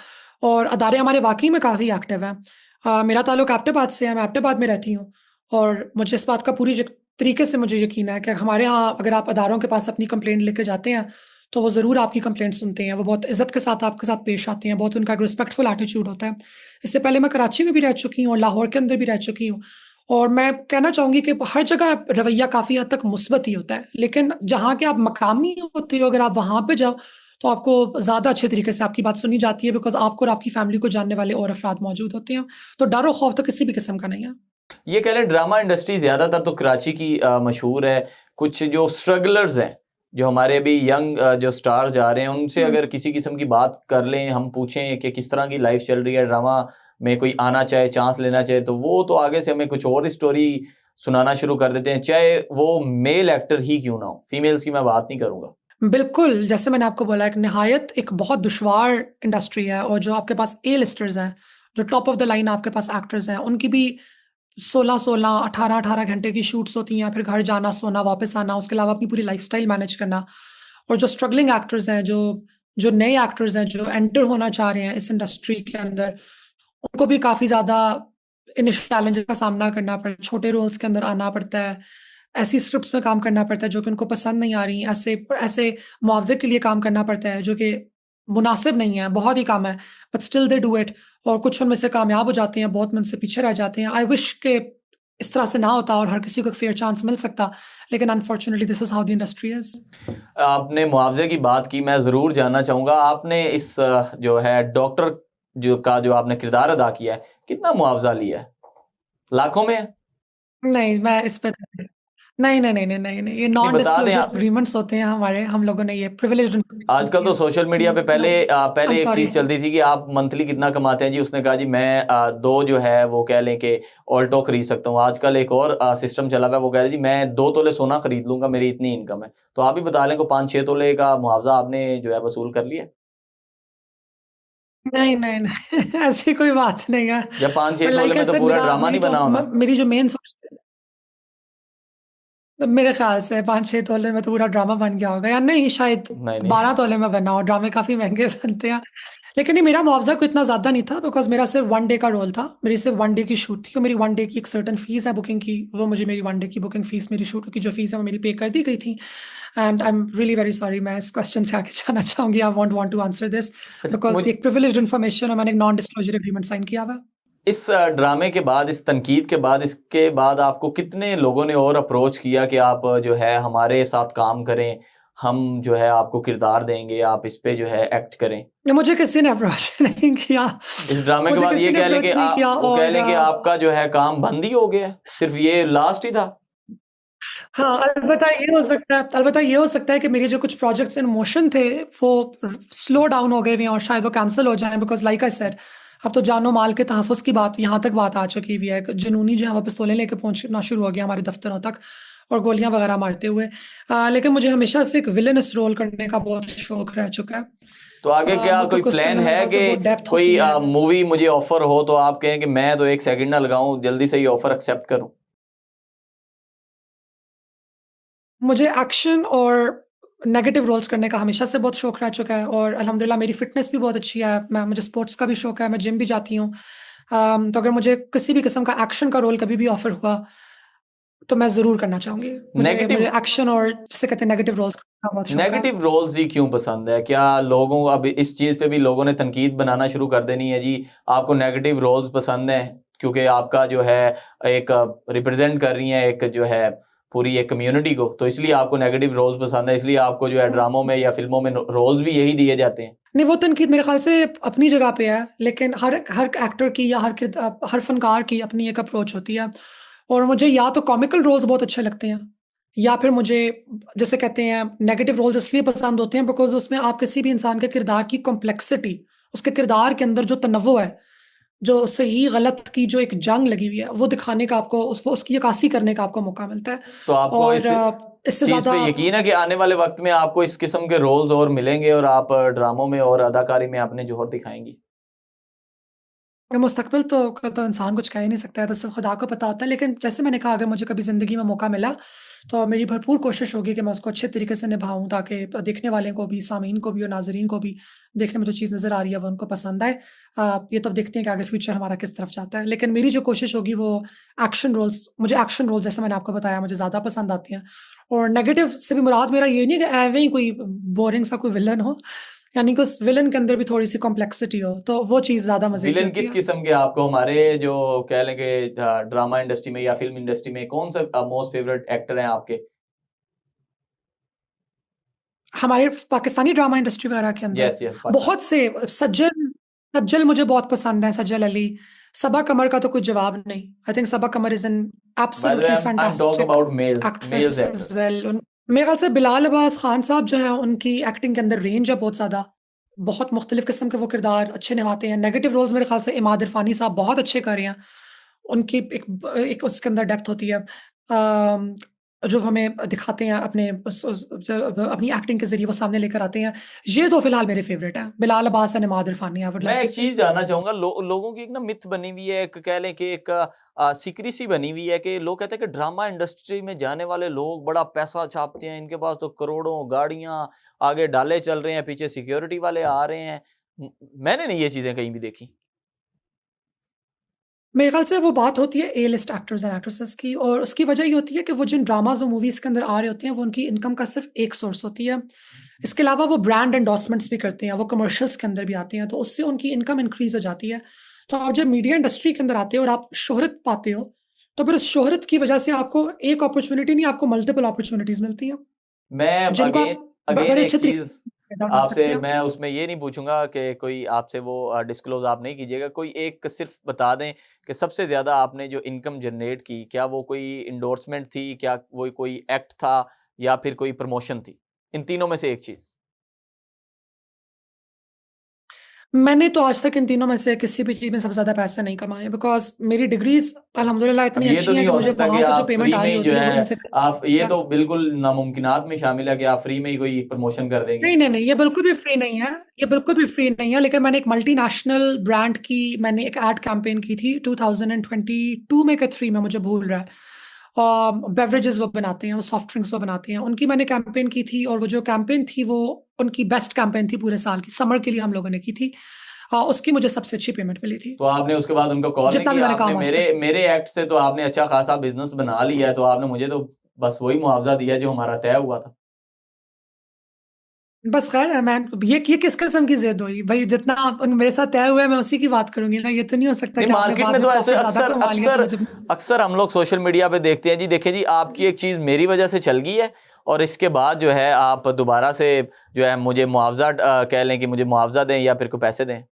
और अदारे हमारे वाक़ई में काफ़ी एक्टिव हैं। मेरा ताल्लुक एबटाबाद से है, मैं एबटाबाद में रहती हूँ और मुझे इस बात का पूरी तरीके से मुझे यकीन है कि हमारे यहाँ अगर आप अदारों के पास अपनी कंप्लेंट लेके जाते हैं, तो वो ज़रूर आपकी कंप्लेंट सुनते हैं। वो बहुत इज़्ज़त के साथ आपके साथ पेश आते हैं, बहुत उनका एक रिस्पेक्टफुल एटीट्यूड होता है। इससे पहले मैं कराची में भी रह चुकी हूँ और लाहौर के अंदर भी रह चुकी हूँ और मैं कहना चाहूँगी कि हर जगह रवैया काफ़ी हद तक मुस्बत ही होता है। लेकिन जहाँ के आप मकामी होते हो, अगर आप वहाँ पे जाओ, तो आपको ज़्यादा अच्छे तरीके से आपकी बात सुनी जाती है बिकॉज़ आपको और आपकी फैमिली को जानने वाले और अफ़राद मौजूद होते हैं। तो डर और खौफ तो किसी भी किस्म का नहीं है। ये कह लें ड्रामा इंडस्ट्री ज़्यादातर तो कराची की मशहूर है। कुछ जो स्ट्रगलर्स हैं, जो हमारे अभी यंग जो स्टार जा रहे हैं, उनसे हुँ। अगर किसी किस्म की बात कर लें, हम पूछें कि किस तरह की लाइफ चल रही है ड्रामा में, कोई आना चाहे, चांस लेना चाहे, तो वो तो आगे से हमें कुछ और स्टोरी सुनाना शुरू कर देते हैं, चाहे वो मेल एक्टर ही क्यों ना हो। फीमेल्स की मैं बात नहीं करूँगा। बिल्कुल, जैसे मैंने आपको बोला एक बहुत दुश्वार इंडस्ट्री है और जो आपके पास ए लिस्टर्स हैं, जो टॉप ऑफ द लाइन आपके पास एक्टर्स हैं, उनकी भी 16-16, 18-18 घंटे की शूट्स होती हैं, फिर घर जाना, सोना, वापस आना, उसके अलावा अपनी पूरी लाइफ़स्टाइल मैनेज करना। और जो स्ट्रगलिंग एक्टर्स हैं, जो जो नए एक्टर्स हैं, जो एंटर होना चाह रहे हैं इस इंडस्ट्री के अंदर, उनको भी काफ़ी ज़्यादा इन चैलेंजेस का सामना करना छोटे रोल्स के अंदर आना पड़ता है। ऐसी स्क्रिप्ट्स में काम करना पड़ता है जो कि उनको पसंद नहीं आ रही, ऐसे ऐसे मुआवज़े के लिए काम करना पड़ता है जो कि मुनासिब नहीं है, बहुत ही कम है, but still they do it. और कुछ उनमें से कामयाब हो जाते हैं, बहुत में उनसे पीछे रह जाते हैं। आई विश के इस तरह से ना होता और हर किसी को एक फेयर चांस मिल सकता, लेकिन unfortunately this is how the industry is. आपने मुआवजे की बात की, मैं ज़रूर जानना चाहूँगा आपने इस जो है डॉक्टर जो आपने किरदार अदा किया है, कितना मुआवजा लिया है? लाखों में है? नहीं, मैं इस पे नहीं, नहीं, नहीं, नहीं, नहीं, नहीं, ये नहीं नॉन बता दें डिस्क्लोज़र आप। एग्रीमेंट्स होते हैं हमारे, हम लोगों ने ये प्रिविलेज्ड इन्फॉर्मेशन आजकल दी तो है। सोशल मीडिया पे पहले नो, आई एम एक सॉरी। चीज चलती थी कि आप मंथली कितना कमाते हैं जी, उसने कहा जी मैं दो जो है वो कह लें कि ऑल्टो खरीद सकता हूँ। आजकल एक और सिस्टम चला हुआ है, वो कह रहे जी मैं 2 तोले सोना खरीद लूंगा, मेरी इतनी इनकम है। तो आप भी बता लें को 5-6 तोले का मुआवजा आपने जो है वसूल कर लिया, नहीं, नहीं, नहीं, ऐसी कोई बात नहीं है। या पाँच छह और तोले लाइक आई में तो सेड पूरा मेरा ड्रामा मेरी नहीं तो बना होना। मेरी जो मेन सोर्स, तो मेरे ख्याल से 5-6 तोले में तो पूरा ड्रामा बन गया होगा, या नहीं शायद नहीं नहीं। 12 तोले में बना हो। ड्रामे काफ़ी महँगे बनते हैं। लेकिन नहीं, मेरा मुआवज़ा कोई इतना ज़्यादा नहीं था, बिकॉज़ मेरा सिर्फ़ 1 डे का रोल था। मेरी सिर्फ़ 1 डे की शूट थी और मेरी 1 डे की एक सर्टेन फ़ीस है बुकिंग की, वो मुझे मेरी 1 डे की बुकिंग फ़ीस, मेरी शूट की जो फ़ीस है वो मेरी पे कर दी गई थी। And I am really very sorry, मैं इस क्वेश्चन से आगे जाना चाहूँगी। I won't want to answer this अच्छा बिकॉज़ मुझ ये एक प्रिविलेज्ड इन्फॉर्मेशन है, मैंने एक नॉन डिस्क्लोज़र एग्रीमेंट साइन किया हुआ है। इस ड्रामे के बाद, इस तनकीद के बाद, इसके बाद आपको कितने लोगों ने और अप्रोच किया कि आप जो है हमारे साथ काम करें, हम जो है आपको किरदार देंगे, आप इस पे जो है एक्ट करें? नहीं, मुझे किसी ने अप्रोच नहीं किया। इस ड्रामे के मुझे बाद ये किसी ने कह लें कि अप्रोच नहीं किया वो कह और लें कि आपका जो है काम बंद ही हो गया है, सिर्फ ये लास्ट ही था। हाँ, अलबत्ता ये हो सकता है कि मेरे जो कुछ प्रोजेक्ट्स इन मोशन थे, वो स्लो डाउन हो गए हुए हैं और शायद वो कैंसल हो जाएँ, बिकॉज़ लाइक आई सेड, अब तो जान-ओ-माल के तहफ़्फ़ुज़ की बात यहाँ तक बात आ चुकी हुई है। जुनूनी जो है वो पिस्तौलें लेके पहुँचना शुरू हो गया हमारे दफ़्तरों तक और गोलियाँ वग़ैरह मारते हुए। लेकिन मुझे हमेशा से एक विलेनस रोल करने का बहुत शौक रह चुका है। तो आगे क्या कोई क्योंकि उसके प्लान अंदर मेरे है ख़्याल से कि बहुत डेप्थ कोई होती है। मूवी मुझे ऑफर हो तो आप कहें कि मैं तो एक सेकंड ना लगाऊं, जल्दी से ये ऑफर एक्सेप्ट करूं? मुझे एक्शन और नेगेटिव रोल्स करने का हमेशा से बहुत शौक रह चुका है और अल्हम्दुलिल्लाह मेरी फ़िटनेस भी बहुत अच्छी है। मुझे स्पोर्ट्स का भी शौक है, मैं जिम भी जाती हूँ। तो अगर मुझे किसी भी किस्म का एक्शन का रोल कभी भी ऑफ़र हुआ, तो मैं ज़रूर करना चाहूँगी। मुझे मुझे नेगेटिव एक्शन और जिसे कहते हैं नेगेटिव रोल्स करने का बहुत शौक है। नेगेटिव रोल्स ही क्यों पसंद है? क्या लोगों को अब इस चीज़ पे भी लोगों ने तनकीद बनाना शुरू कर देनी है जी, आपको नेगेटिव रोल्स पसंद हैं क्योंकि आपका जो है एक रिप्रेजेंट कर रही हैं एक जो है पूरी एक कम्युनिटी को, तो इसलिए आपको नेगेटिव रोल्स पसंद है, इसलिए आपको जो है ड्रामों में या फ़िल्मों में रोल्स भी यही दिए जाते हैं। नहीं, वो तनकीद मेरे ख़्याल से अपनी जगह पे है, लेकिन हर हर एक्टर की या हर फ़नकार की अपनी एक अप्रोच होती है और मुझे या तो कॉमिकल रोल्स बहुत अच्छे लगते हैं या फिर मुझे जिसे कहते हैं नेगेटिव रोल्स इसलिए पसंद होते हैं बिकॉज़ उसमें आप किसी भी इंसान के किरदार की कॉम्प्लेक्सिटी, उसके किरदार के अंदर जो तनव्वुर है, जो सही-गलत की जो एक जंग लगी हुई है, वो दिखाने का आपको उसकी अक्कासी करने का आपको मौका मिलता है तो आपको और इस इससे चीज़ पे ज़्यादा यकीन है कि आने वाले वक़्त में आपको इस किस्म के रोल्स और मिलेंगे और आप ड्रामों में और अदाकारी में अपने जोहर दिखाएँगी? मुस्तक़बिल तो का तो इंसान कुछ कह ही नहीं सकता है, तो सिर्फ़ खुदा को पता होता है। लेकिन जैसे मैंने कहा अगर मुझे कभी ज़िंदगी में मौका मिला, तो मेरी भरपूर कोशिश होगी कि मैं उसको अच्छे तरीके से निभाऊँ ताकि देखने वाले को भी, सामीन को भी और नाज़रीन को भी देखने में जो चीज़ नज़र आ रही है वो उनको पसंद आए। ये तो अब देखते हैं कि आगे फ्यूचर हमारा किस तरफ जाता है। लेकिन मेरी जो कोशिश होगी वो एक्शन रोल्स जैसे मैंने आपको बताया मुझे ज़्यादा पसंद आते हैं। और नेगेटिव से भी मुराद मेरा ये नहीं है कि एवें ही कोई बोरिंग सा कोई विलन हो, यानी कि उस विलन के अंदर भी थोड़ी-सी कॉम्प्लेक्सिटी हो, तो वो चीज़ ज़्यादा मज़े की विलन होती किस है। किस्म के आपको हमारे जो कह लेंगे ड्रामा इंडस्ट्री में या फ़िल्म इंडस्ट्री में कौन सा मोस्ट फ़ेवरेट एक्टर हैं आपके? हमारे पाकिस्तानी ड्रामा इंडस्ट्री वगैरह के अंदर यस, यस पाकिस्तान। बहुत से सज्जल सज्जल मुझे बहुत पसंद है, सज्जल अली। सबा कमर का तो कोई जवाब नहीं। I think Saba Qamar is an by the way absolutely I am talk fantastic about males, actress males as actors. Well. मेरे ख़्याल से बिलाल अब्बास खान साहब जो हैं, उनकी एक्टिंग के अंदर रेंज है बहुत ज़्यादा। बहुत मुख्तलिफ़ किस्म के वो किरदार अच्छे निभाते हैं। नेगेटिव रोल्स मेरे ख़्याल से इमाद इरफ़ानी साहब बहुत अच्छे कर रहे हैं। उनकी एक उसके अंदर डेप्थ होती है। अम, जो हमें दिखाते हैं अपने अपनी एक्टिंग के ज़रिए वो सामने लेकर आते हैं। ये 2 फ़िलहाल मेरे फ़ेवरेट हैं, Bilal Abbas and Imad Irfani, I would मैं लाइक टू एक से। चीज़ जानना चाहूँगा, लोगों की एक ना मिथ बनी हुई है, एक कह लें कि एक सिकरी-सी बनी हुई है कि लोग कहते हैं कि ड्रामा इंडस्ट्री में जाने वाले लोग बड़ा पैसा छापते हैं, इनके पास तो करोड़ों गाड़ियाँ, आगे डाले चल रहे हैं, पीछे सिक्योरिटी वाले आ रहे हैं। मैंने नहीं ये चीज़ें कहीं भी देखी। मेरे ख्याल से वो बात होती है ए लिस्ट एक्टर्स एंड एक्ट्रेसेस की, और उसकी वजह ये होती है कि वो जिन ड्रामाज और मूवीज के अंदर आ रहे होते हैं वो उनकी इनकम का सिर्फ एक सोर्स होती है। इसके अलावा वो ब्रांड एंडोर्समेंट्स भी करते हैं, वो कमर्शियल्स के अंदर भी आते हैं, तो उससे उनकी इनकम इंक्रीज हो जाती है। तो आप जब मीडिया इंडस्ट्री के अंदर आते हो और आप शोहरत पाते हो, तो फिर उस शोहरत की वजह से आपको एक अपॉर्चुनिटी नहीं, आपको मल्टीपल अपॉर्चुनिटीज मिलती हैं, मैं जिनको अगेन आप अगेन बड़े एक अच्छे चीज तरीके से कर सकते आपसे, हैं। मैं उसमें ये नहीं पूछूंगा कि कोई आपसे वो डिस्क्लोज आप नहीं कीजिएगा, कोई एक सिर्फ बता दें कि सबसे ज्यादा आपने जो इनकम जनरेट की, क्या वो कोई इंडोर्समेंट थी, क्या वो कोई एक्ट था, या फिर कोई प्रमोशन थी? इन तीनों में से एक चीज। मैंने तो आज तक इन तीनों में से किसी भी चीज़ में सबसे ज़्यादा पैसे नहीं कमाए, बिकॉज़ मेरी डिग्रीज़ अल्हम्दुलिल्लाह अब इतनी ये तो अच्छी हैं नहीं कि हो मुझे सकता कि वहाँ से जो आप पेमेंट फ्री आ में रही ही जो होती है वो है, इनसे आप, ये क्या। तो बिल्कुल नामुमकिनात में शामिल है कि आप फ्री में ही कोई प्रमोशन कर देंगे। नहीं, नहीं, नहीं, ये बिल्कुल भी फ्री नहीं है, ये बिल्कुल भी फ्री नहीं है, लेकिन मैंने एक मल्टीनेशनल ब्रांड की मैंने एक एड कैंपेन की थी 2022 में, क्या 3 में, मुझे भूल रहा है। बेवरेजेस वो बनाते हैं, वो सॉफ्ट ड्रिंक्स वो बनाते हैं, उनकी मैंने कैंपेन की थी, और वो जो कैंपेन थी वो उनकी बेस्ट कैंपेन थी पूरे साल की, समर के लिए हम लोगों ने की थी। उसकी मुझे सबसे अच्छी पेमेंट मिली थी, तो आपने उसके बाद उनको कॉल नहीं जितना भी किया? मैंने आपने काम आज मेरे तक किया। मेरे एक्ट से तो आपने अच्छा खासा बिजनेस बना लिया है, तो आपने मुझे तो बस वही मुआवजा दिया जो हमारा तय हुआ था। बस खैर है, मैं ये किस किस्म की जिद हुई भाई, जितना आप मेरे साथ तय हुआ है मैं उसी की बात करूंगी ना, ये तो नहीं हो सकता नहीं, कि आपने मार्केट बाद में में तो ऐसे प्रॉफिट ज्यादा अक्सर कमा लिया तो अक्सर मुझे। अक्सर हम लोग सोशल मीडिया पे देखते हैं जी, देखिए जी, आपकी एक चीज मेरी वजह से चल गई है, और इसके बाद जो है आप दोबारा से जो है मुझे मुआवजा कह लें कि मुझे मुआवजा दें या फिर कोई पैसे दें।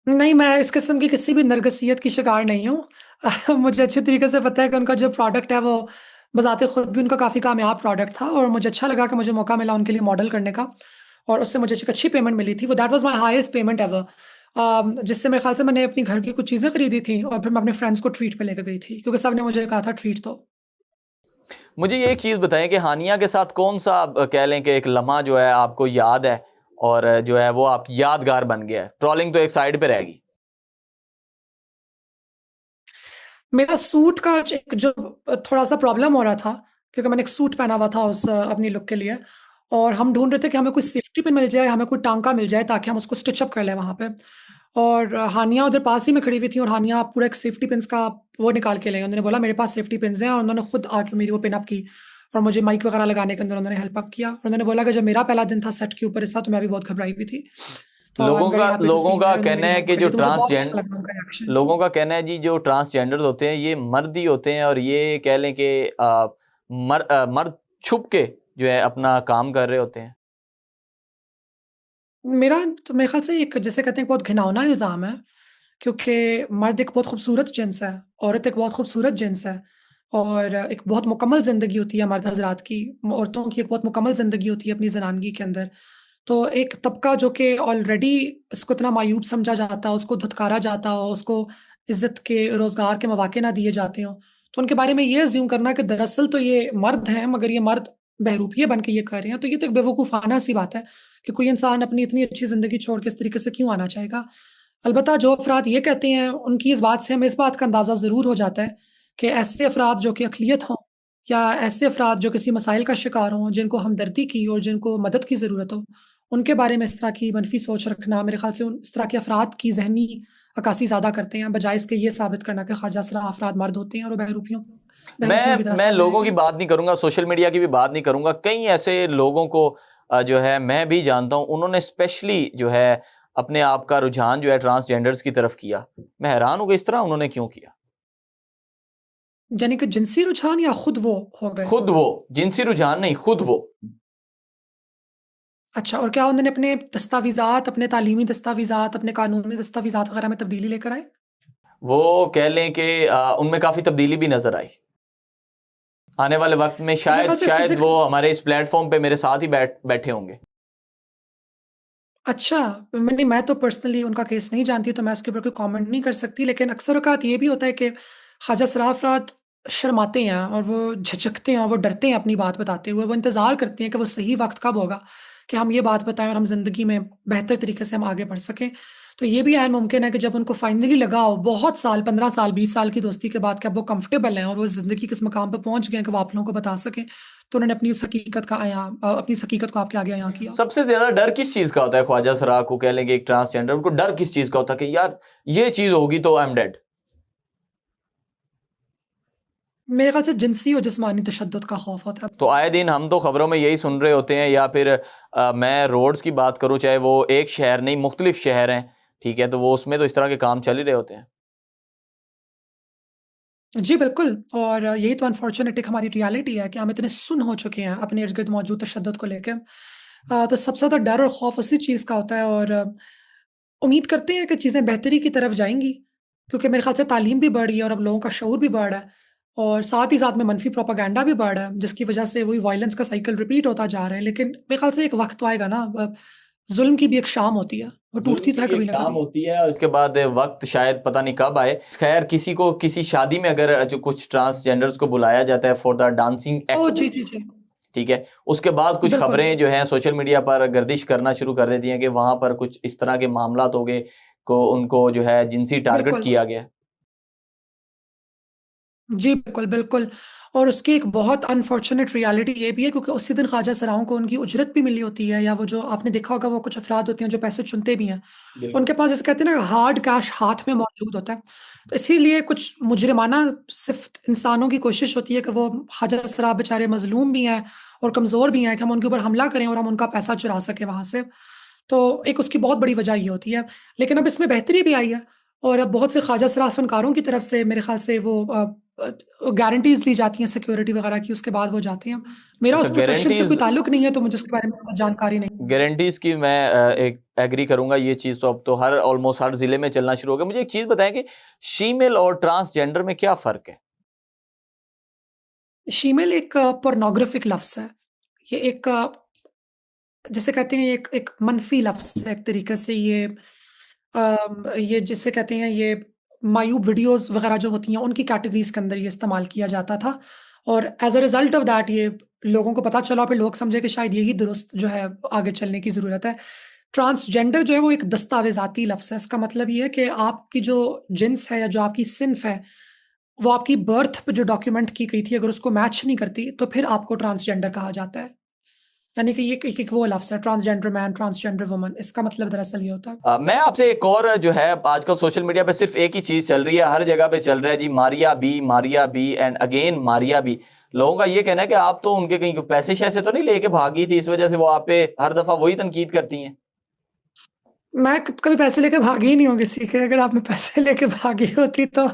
नहीं, मैं इस किस्म की किसी भी नरगसियत की शिकार नहीं हूँ। मुझे अच्छे तरीके से पता है कि उनका जो प्रोडक्ट है वो बजाते खुद भी उनका काफ़ी कामयाब प्रोडक्ट था, और मुझे अच्छा लगा कि मुझे मौका मिला उनके लिए मॉडल करने का, और उससे मुझे एक अच्छी पेमेंट मिली थी। वो that was my highest payment ever, जिससे मेरे ख्याल से मैंने अपनी घर की कुछ चीज़ें खरीदी थी, और फिर मैं अपने फ्रेंड्स को ट्रीट पे लेकर गई थी, क्योंकि सब ने मुझे कहा था ट्रीट दो। मुझे ये एक चीज बताएं कि हानिया के साथ कौन सा कह लें कि एक लम्हा जो है आपको याद है, और जो है वो आप यादगार बन गया है? ट्रोलिंग तो एक साइड पे रहेगी। मेरा सूट का एक जो थोड़ा सा प्रॉब्लम हो रहा था, क्योंकि मैंने एक सूट पहना हुआ था उस अपनी लुक के लिए, और हम ढूंढ रहे थे कि हमें कोई सेफ्टी पिन मिल जाए, हमें कोई टांका मिल जाए ताकि हम उसको स्टिच अप कर लें वहां पे। और हानिया उधर पास ही में खड़ी हुई थी, और हानिया पूरा एक सेफ्टी पिन का वो निकाल के ले, उन्होंने बोला मेरे पास सेफ्टी पिन हैं, और उन्होंने खुद आके मेरी वो पिन अप की, और मुझे माइक वगैरह लगाने के अंदर उन्होंने हेल्प अप किया, और उन्होंने बोला कि जब मेरा पहला दिन था सेट के ऊपर इसका, तो मैं भी बहुत घबराई हुई थी। तो I am very happy to see her, उन्होंने कहना मेरी है हेल्प कि जो करी, तो मुझे बहुत अच्छा लगा उनका रिएक्शन। लोगों का कहना है जी, जो ट्रांसजेंडर होते हैं ये मर्द ही होते हैं, और ये कह लें कि मर्द छुप के जो है अपना काम कर रहे होते हैं। मेरा तो मेरे ख्याल से एक, जिसे कहते हैं, बहुत घिनौना इल्ज़ाम है, क्योंकि मर्द एक बहुत खूबसूरत जिन्स है, औरत एक बहुत खूबसूरत जिन्स है, और एक बहुत मुकम्मल ज़िंदगी होती है मर्द हज़रात की, औरतों की एक बहुत मुकम्मल ज़िंदगी होती है अपनी ज़नानगी के अंदर। तो एक तबका जो कि ऑलरेडी इसको इतना मायूब समझा जाता है, उसको धुतकारा जाता हो, उसको इज़्ज़त के, रोज़गार के मौके ना दिए जाते हों, तो उनके बारे में ये अज़्यूम करना कि दरअसल तो ये मर्द हैं, मगर ये मर्द बहरूपिये बन के ये कर रहे हैं, तो ये तो एक बेवकूफ़ाना सी बात है कि कोई इंसान अपनी इतनी अच्छी ज़िंदगी छोड़ के इस तरीके से क्यों आना चाहेगा। अलबत्ता जो अफ़राद ये कहते हैं, उनकी इस बात से हमें इस बात का अंदाज़ा ज़रूर हो जाता है कि ऐसे अफ़राद जो कि अक़लियत हों, या ऐसे अफ़राद जो किसी मसाइल का शिकार हों, जिनको हमदर्दी की और जिनको मदद की ज़रूरत हो, उनके बारे में इस तरह की मनफ़ी सोच रखना, मेरे ख़्याल से उन इस तरह के अफ़राद की ज़हनी अक्कासी ज़्यादा करते हैं, बजाए इसके ये साबित करना कि ख़वाजा सरा अफ़राद मर्द होते हैं और वो बहरूपियों की तरह मैं सामने लोगों आएँगे। की बात नहीं करूंगा, सोशल मीडिया की भी बात नहीं करूंगा, कई ऐसे लोगों को जो है मैं भी जानता हूं, उन्होंने स्पेशली जो है अपने आप का रुझान जो है ट्रांसजेंडर्स की तरफ किया। मैं हैरान हूं कि इस तरह उन्होंने क्यों किया। यानी कि जिनसी रुझान, या खुद वो हो गए? खुद वो, जिनसी रुझान नहीं, खुद वो। अच्छा, और क्या उन्होंने अपने दस्तावेज़ात, अपने तालीमी दस्तावेज़ात, अपने कानूनी दस्तावेज़ात वग़ैरह में तब्दीली लेकर आए? वो कह लें कि उनमें काफी तब्दीली भी नजर आई। आने वाले वक्त में तो मेरे शायद ख़्याल से शायद फ़िज़िक वो हमारे इस प्लेटफॉर्म पे मेरे साथ ही बैठे होंगे। अच्छा, मैं तो पर्सनली उनका केस नहीं जानती, तो मैं उसके ऊपर कोई कमेंट नहीं कर सकती, लेकिन अक्सर औक़ात ये भी होता है कि ख्वाजा सराफ़ रात शर्माते हैं, और वो झिझकते हैं, और वो डरते हैं अपनी बात बताते हुए, वो इंतज़ार करते हैं कि वो सही वक़्त कब होगा कि हम ये बात बताएँ और हम ज़िंदगी में बेहतर तरीके से हम आगे बढ़ सकें। तो ये भी ऐन मुमकिन है कि जब उनको फाइनली लगा हो बहुत साल, 15 साल, 20 साल की दोस्ती के बाद, कि अब वो कंफर्टेबल हैं और वो ज़िंदगी के इस मकाम पे पहुंच गए हैं कि वो आप लोगों को बता सकें, तो उन्होंने अपनी इस हकीकत को आपके आगे यहाँ किया। सबसे ज्यादा डर किस चीज का होता है ख्वाजा सरा को, कह लेंगे एक ट्रांसजेंडर, उनको डर किस चीज का होता है कि यार ये चीज होगी तो आई एम डेड? मेरे ख्याल से जिनसी और जिस्मानी तशद्दुद का खौफ होता है। तो आए दिन हम तो खबरों में यही सुन रहे होते हैं, या फिर मैं रोड्स की बात करूं, चाहे वो एक शहर नहीं मुख्तलिफ शहर हैं, ठीक है, तो वो उसमें तो इस तरह के काम चल ही रहे होते हैं। जी बिल्कुल, और यही तो अनफॉर्चुनेट एक हमारी रियलिटी है कि हम इतने सुन हो चुके हैं अपने इर्द गिर्द मौजूद तशद्दुद को लेके। तो सबसे ज़्यादा डर और खौफ उसी चीज़ का होता है, और उम्मीद करते हैं कि चीज़ें बेहतरी की तरफ जाएंगी, क्योंकि मेरे ख्याल से तालीम भी बढ़ी है और अब लोगों का शऊर भी बढ़ रहा है, और साथ ही साथ में मनफी प्रोपागेंडा भी बढ़ रहा है, जिसकी वजह से वही वायलेंस का साइकिल रिपीट होता जा रहा है। लेकिन मेरे ख्याल से एक वक्त तो आएगा ना, जुल्म की भी एक शाम होती है, वो जुल्म टूटती की तो है भी एक कभी ना शाम कभी। होती है, और उसके बाद वक्त शायद पता नहीं कब आए। खैर, किसी को किसी शादी में अगर जो कुछ ट्रांसजेंडर्स को बुलाया जाता है for the dancing oh act, जी जी जी, ठीक है, उसके बाद कुछ बिल्कुल। खबरें जो हैं सोशल मीडिया पर गर्दिश करना शुरू कर देती हैं कि वहां पर कुछ इस तरह के मामलात हो गए, को उनको जो है जिनसी टारगेट बिल्कुल। किया गया। जी, बिल्कुल, बिल्कुल, और उसकी एक बहुत अनफॉर्च्यूनेट रियलिटी ये भी है, क्योंकि उसी दिन ख्वाजा सराओं को उनकी उजरत भी मिली होती है, या वो जो आपने देखा होगा वो कुछ अफ़राद होते हैं जो पैसे चुनते भी हैं। बिल्कुल। उनके पास जैसे कहते हैं ना हार्ड कैश हाथ में मौजूद होता है। तो इसीलिए कुछ मुजरिमाना सिर्फ़ इंसानों की कोशिश होती है कि वो ख्वाजा सरा बेचारे मज़लूम भी हैं और कमज़ोर भी हैं, कि हम उनके ऊपर हमला करें और हम उनका पैसा चुरा सकें वहाँ से। तो एक उसकी बहुत बड़ी वजह ये होती है। लेकिन अब इसमें बेहतरी भी आई है, और अब बहुत से ख्वाजा सरा फ़नकारों की तरफ से मेरे ख़्याल से वो गारंटीज़ ली जाती हैं सिक्योरिटी वगैरह की, उसके बाद वो जाते हैं। मेरा अच्छा, उस प्रोफ़ेशन से कोई गारंटीज, ताल्लुक नहीं है, तो मुझे उसके बारे में ज़्यादा जानकारी नहीं है। गारंटीज की मैं एक एग्री करूंगा, ये चीज़ तो अब तो हर ऑलमोस्ट हर जिले में चलना शुरू हो गया। मुझे एक चीज़ बताएं कि फीमेल और ट्रांसजेंडर में क्या फ़र्क है? शीमेल एक पोर्नोग्राफ़िक लफ़्ज़ है। ये एक जिसे कहते हैं एक एक मनफ़ी लफ़्ज़ है एक तरीके से। ये जिसे कहते हैं ये मायूब वीडियोज़ वग़ैरह जो होती हैं उनकी कैटेगरीज़ के अंदर ये इस्तेमाल किया जाता था, और as a result of that ये लोगों को पता चला, फिर लोग समझे कि शायद यही दुरुस्त जो है आगे चलने की ज़रूरत है। ट्रांसजेंडर जो है वो एक दस्तावेज़ाती लफ़्ज़ है। इसका मतलब ये है कि आपकी जो जिन्स है या जो आपकी सिन्फ़ है, वो आपकी बर्थ पे जो डॉक्यूमेंट की गई थी, अगर उसको मैच नहीं करती, तो फिर आपको ट्रांसजेंडर कहा जाता है। यानी कि ये एक वो लफ़्ज़ है ट्रांसजेंडर मैन, ट्रांसजेंडर वुमन, इसका मतलब दरअसल ये होता है। मैं आपसे एक और जो है, आजकल सोशल मीडिया पे सिर्फ एक ही चीज़ चल रही है, हर जगह पे चल रहा है जी, Maria B and again Maria B. लोगों का ये कहना है कि आप तो उनके कहीं पैसे शैसे तो नहीं लेके भागी थी, इस वजह से वो आप पे हर दफ़ा वही तनकीद करती हैं। मैं कभी पैसे लेके भागी ही नहीं हूँ किसी के। अगर आप मैं पैसे लेके भागी होती तो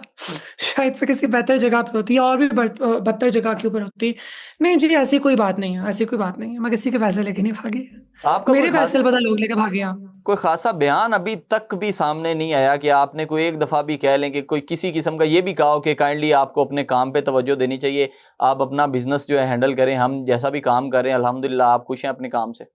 शायद मैं किसी बेहतर जगह पे होती, और भी बदतर जगह के ऊपर होती। नहीं जी, ऐसी कोई बात नहीं है, ऐसी कोई बात नहीं है। मैं किसी के पैसे लेके नहीं भागी। आपका कोई मेरे पैसे खासा अलबत्ता लोग लेके भागे हैं। कोई खासा बयान अभी तक भी सामने नहीं आया कि आपने कोई एक दफ़ा भी कह लें कि कोई किसी किस्म का ये भी कहा हो कि काइंडली आपको अपने काम पे तवज्जो देनी चाहिए, आप अपना बिजनेस जो है हैंडल करें, हम जैसा भी काम कर रहे हैं अल्हम्दुलिल्लाह आप खुश हैं अपने काम से?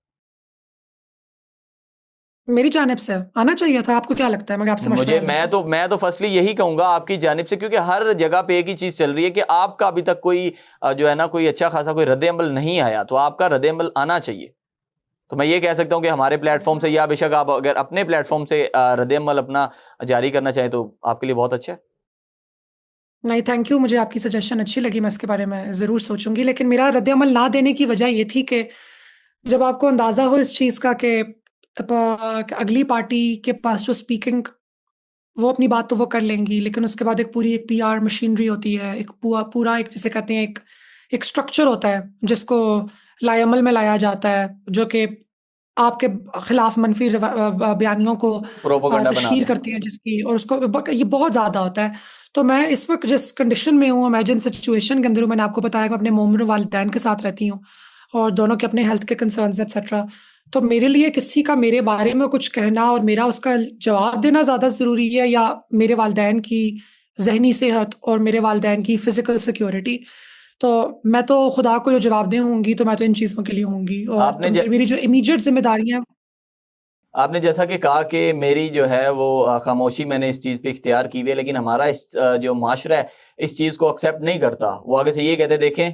मेरी जानिब से आना चाहिए था। आपको क्या लगता है? मैं आपसे मुझे मशवरा लेता। मैं तो फर्स्टली यही कहूंगा आपकी जानिब से, क्योंकि हर जगह पे एक ही चीज़ चल रही है कि आपका अभी तक कोई जो है ना कोई अच्छा खासा कोई रद्द अमल नहीं आया, तो आपका रद्द अमल आना चाहिए। तो मैं ये कह सकता हूँ कि हमारे प्लेटफॉर्म से, या बेशक आप अगर अपने प्लेटफॉर्म से रद्द अमल अपना जारी करना चाहें तो आपके लिए बहुत अच्छा है। नहीं, थैंक यू, मुझे आपकी सजेशन अच्छी लगी, मैं इसके बारे में ज़रूर सोचूँगी। लेकिन मेरा रद्द-अमल ना देने की वजह ये थी कि जब आपको अंदाज़ा हो इस चीज़ का कि अगली पार्टी के पास जो स्पीकिंग, वो अपनी बात तो वो कर लेंगी, लेकिन उसके बाद एक पूरी एक पीआर मशीनरी होती है, एक पूरा एक जिसे कहते हैं एक स्ट्रक्चर होता है, जिसको लाएअमल में लाया जाता है, जो कि आपके खिलाफ मनफी बयानियों को प्रोपोगंडा बना तशहीर दें। करती हैं जिसकी, और उसको ये बहुत ज़्यादा होता है। तो मैं इस वक्त जिस कंडीशन में हूँ, मैं जिन सिचुएशन के अंदर हूँ, मैंने आपको बताया कि मैं अपने मोमिन वालिदैन के साथ रहती हूँ, और दोनों के अपने हेल्थ के कंसर्न्स एक्सेट्रा। तो मेरे लिए किसी का मेरे बारे में कुछ कहना और मेरा उसका जवाब देना ज़्यादा ज़रूरी है, या मेरे वालिदैन की ज़हनी सेहत और मेरे वालिदैन की फ़िज़िकल सिक्योरिटी? तो मैं तो खुदा को जो जवाबदेह होंगी, तो मैं तो इन चीज़ों के लिए होंगी, और आपने तो ज, मेरी जो इमीडिएट ज़िम्मेदारियाँ। आपने जैसा कि कहा कि मेरी जो है वो खामोशी मैंने इस चीज़ पे इख्तियार की हुई है, लेकिन हमारा इस जो माशरा है इस चीज़ को एक्सेप्ट नहीं करता। वो आगे से ये कहते देखें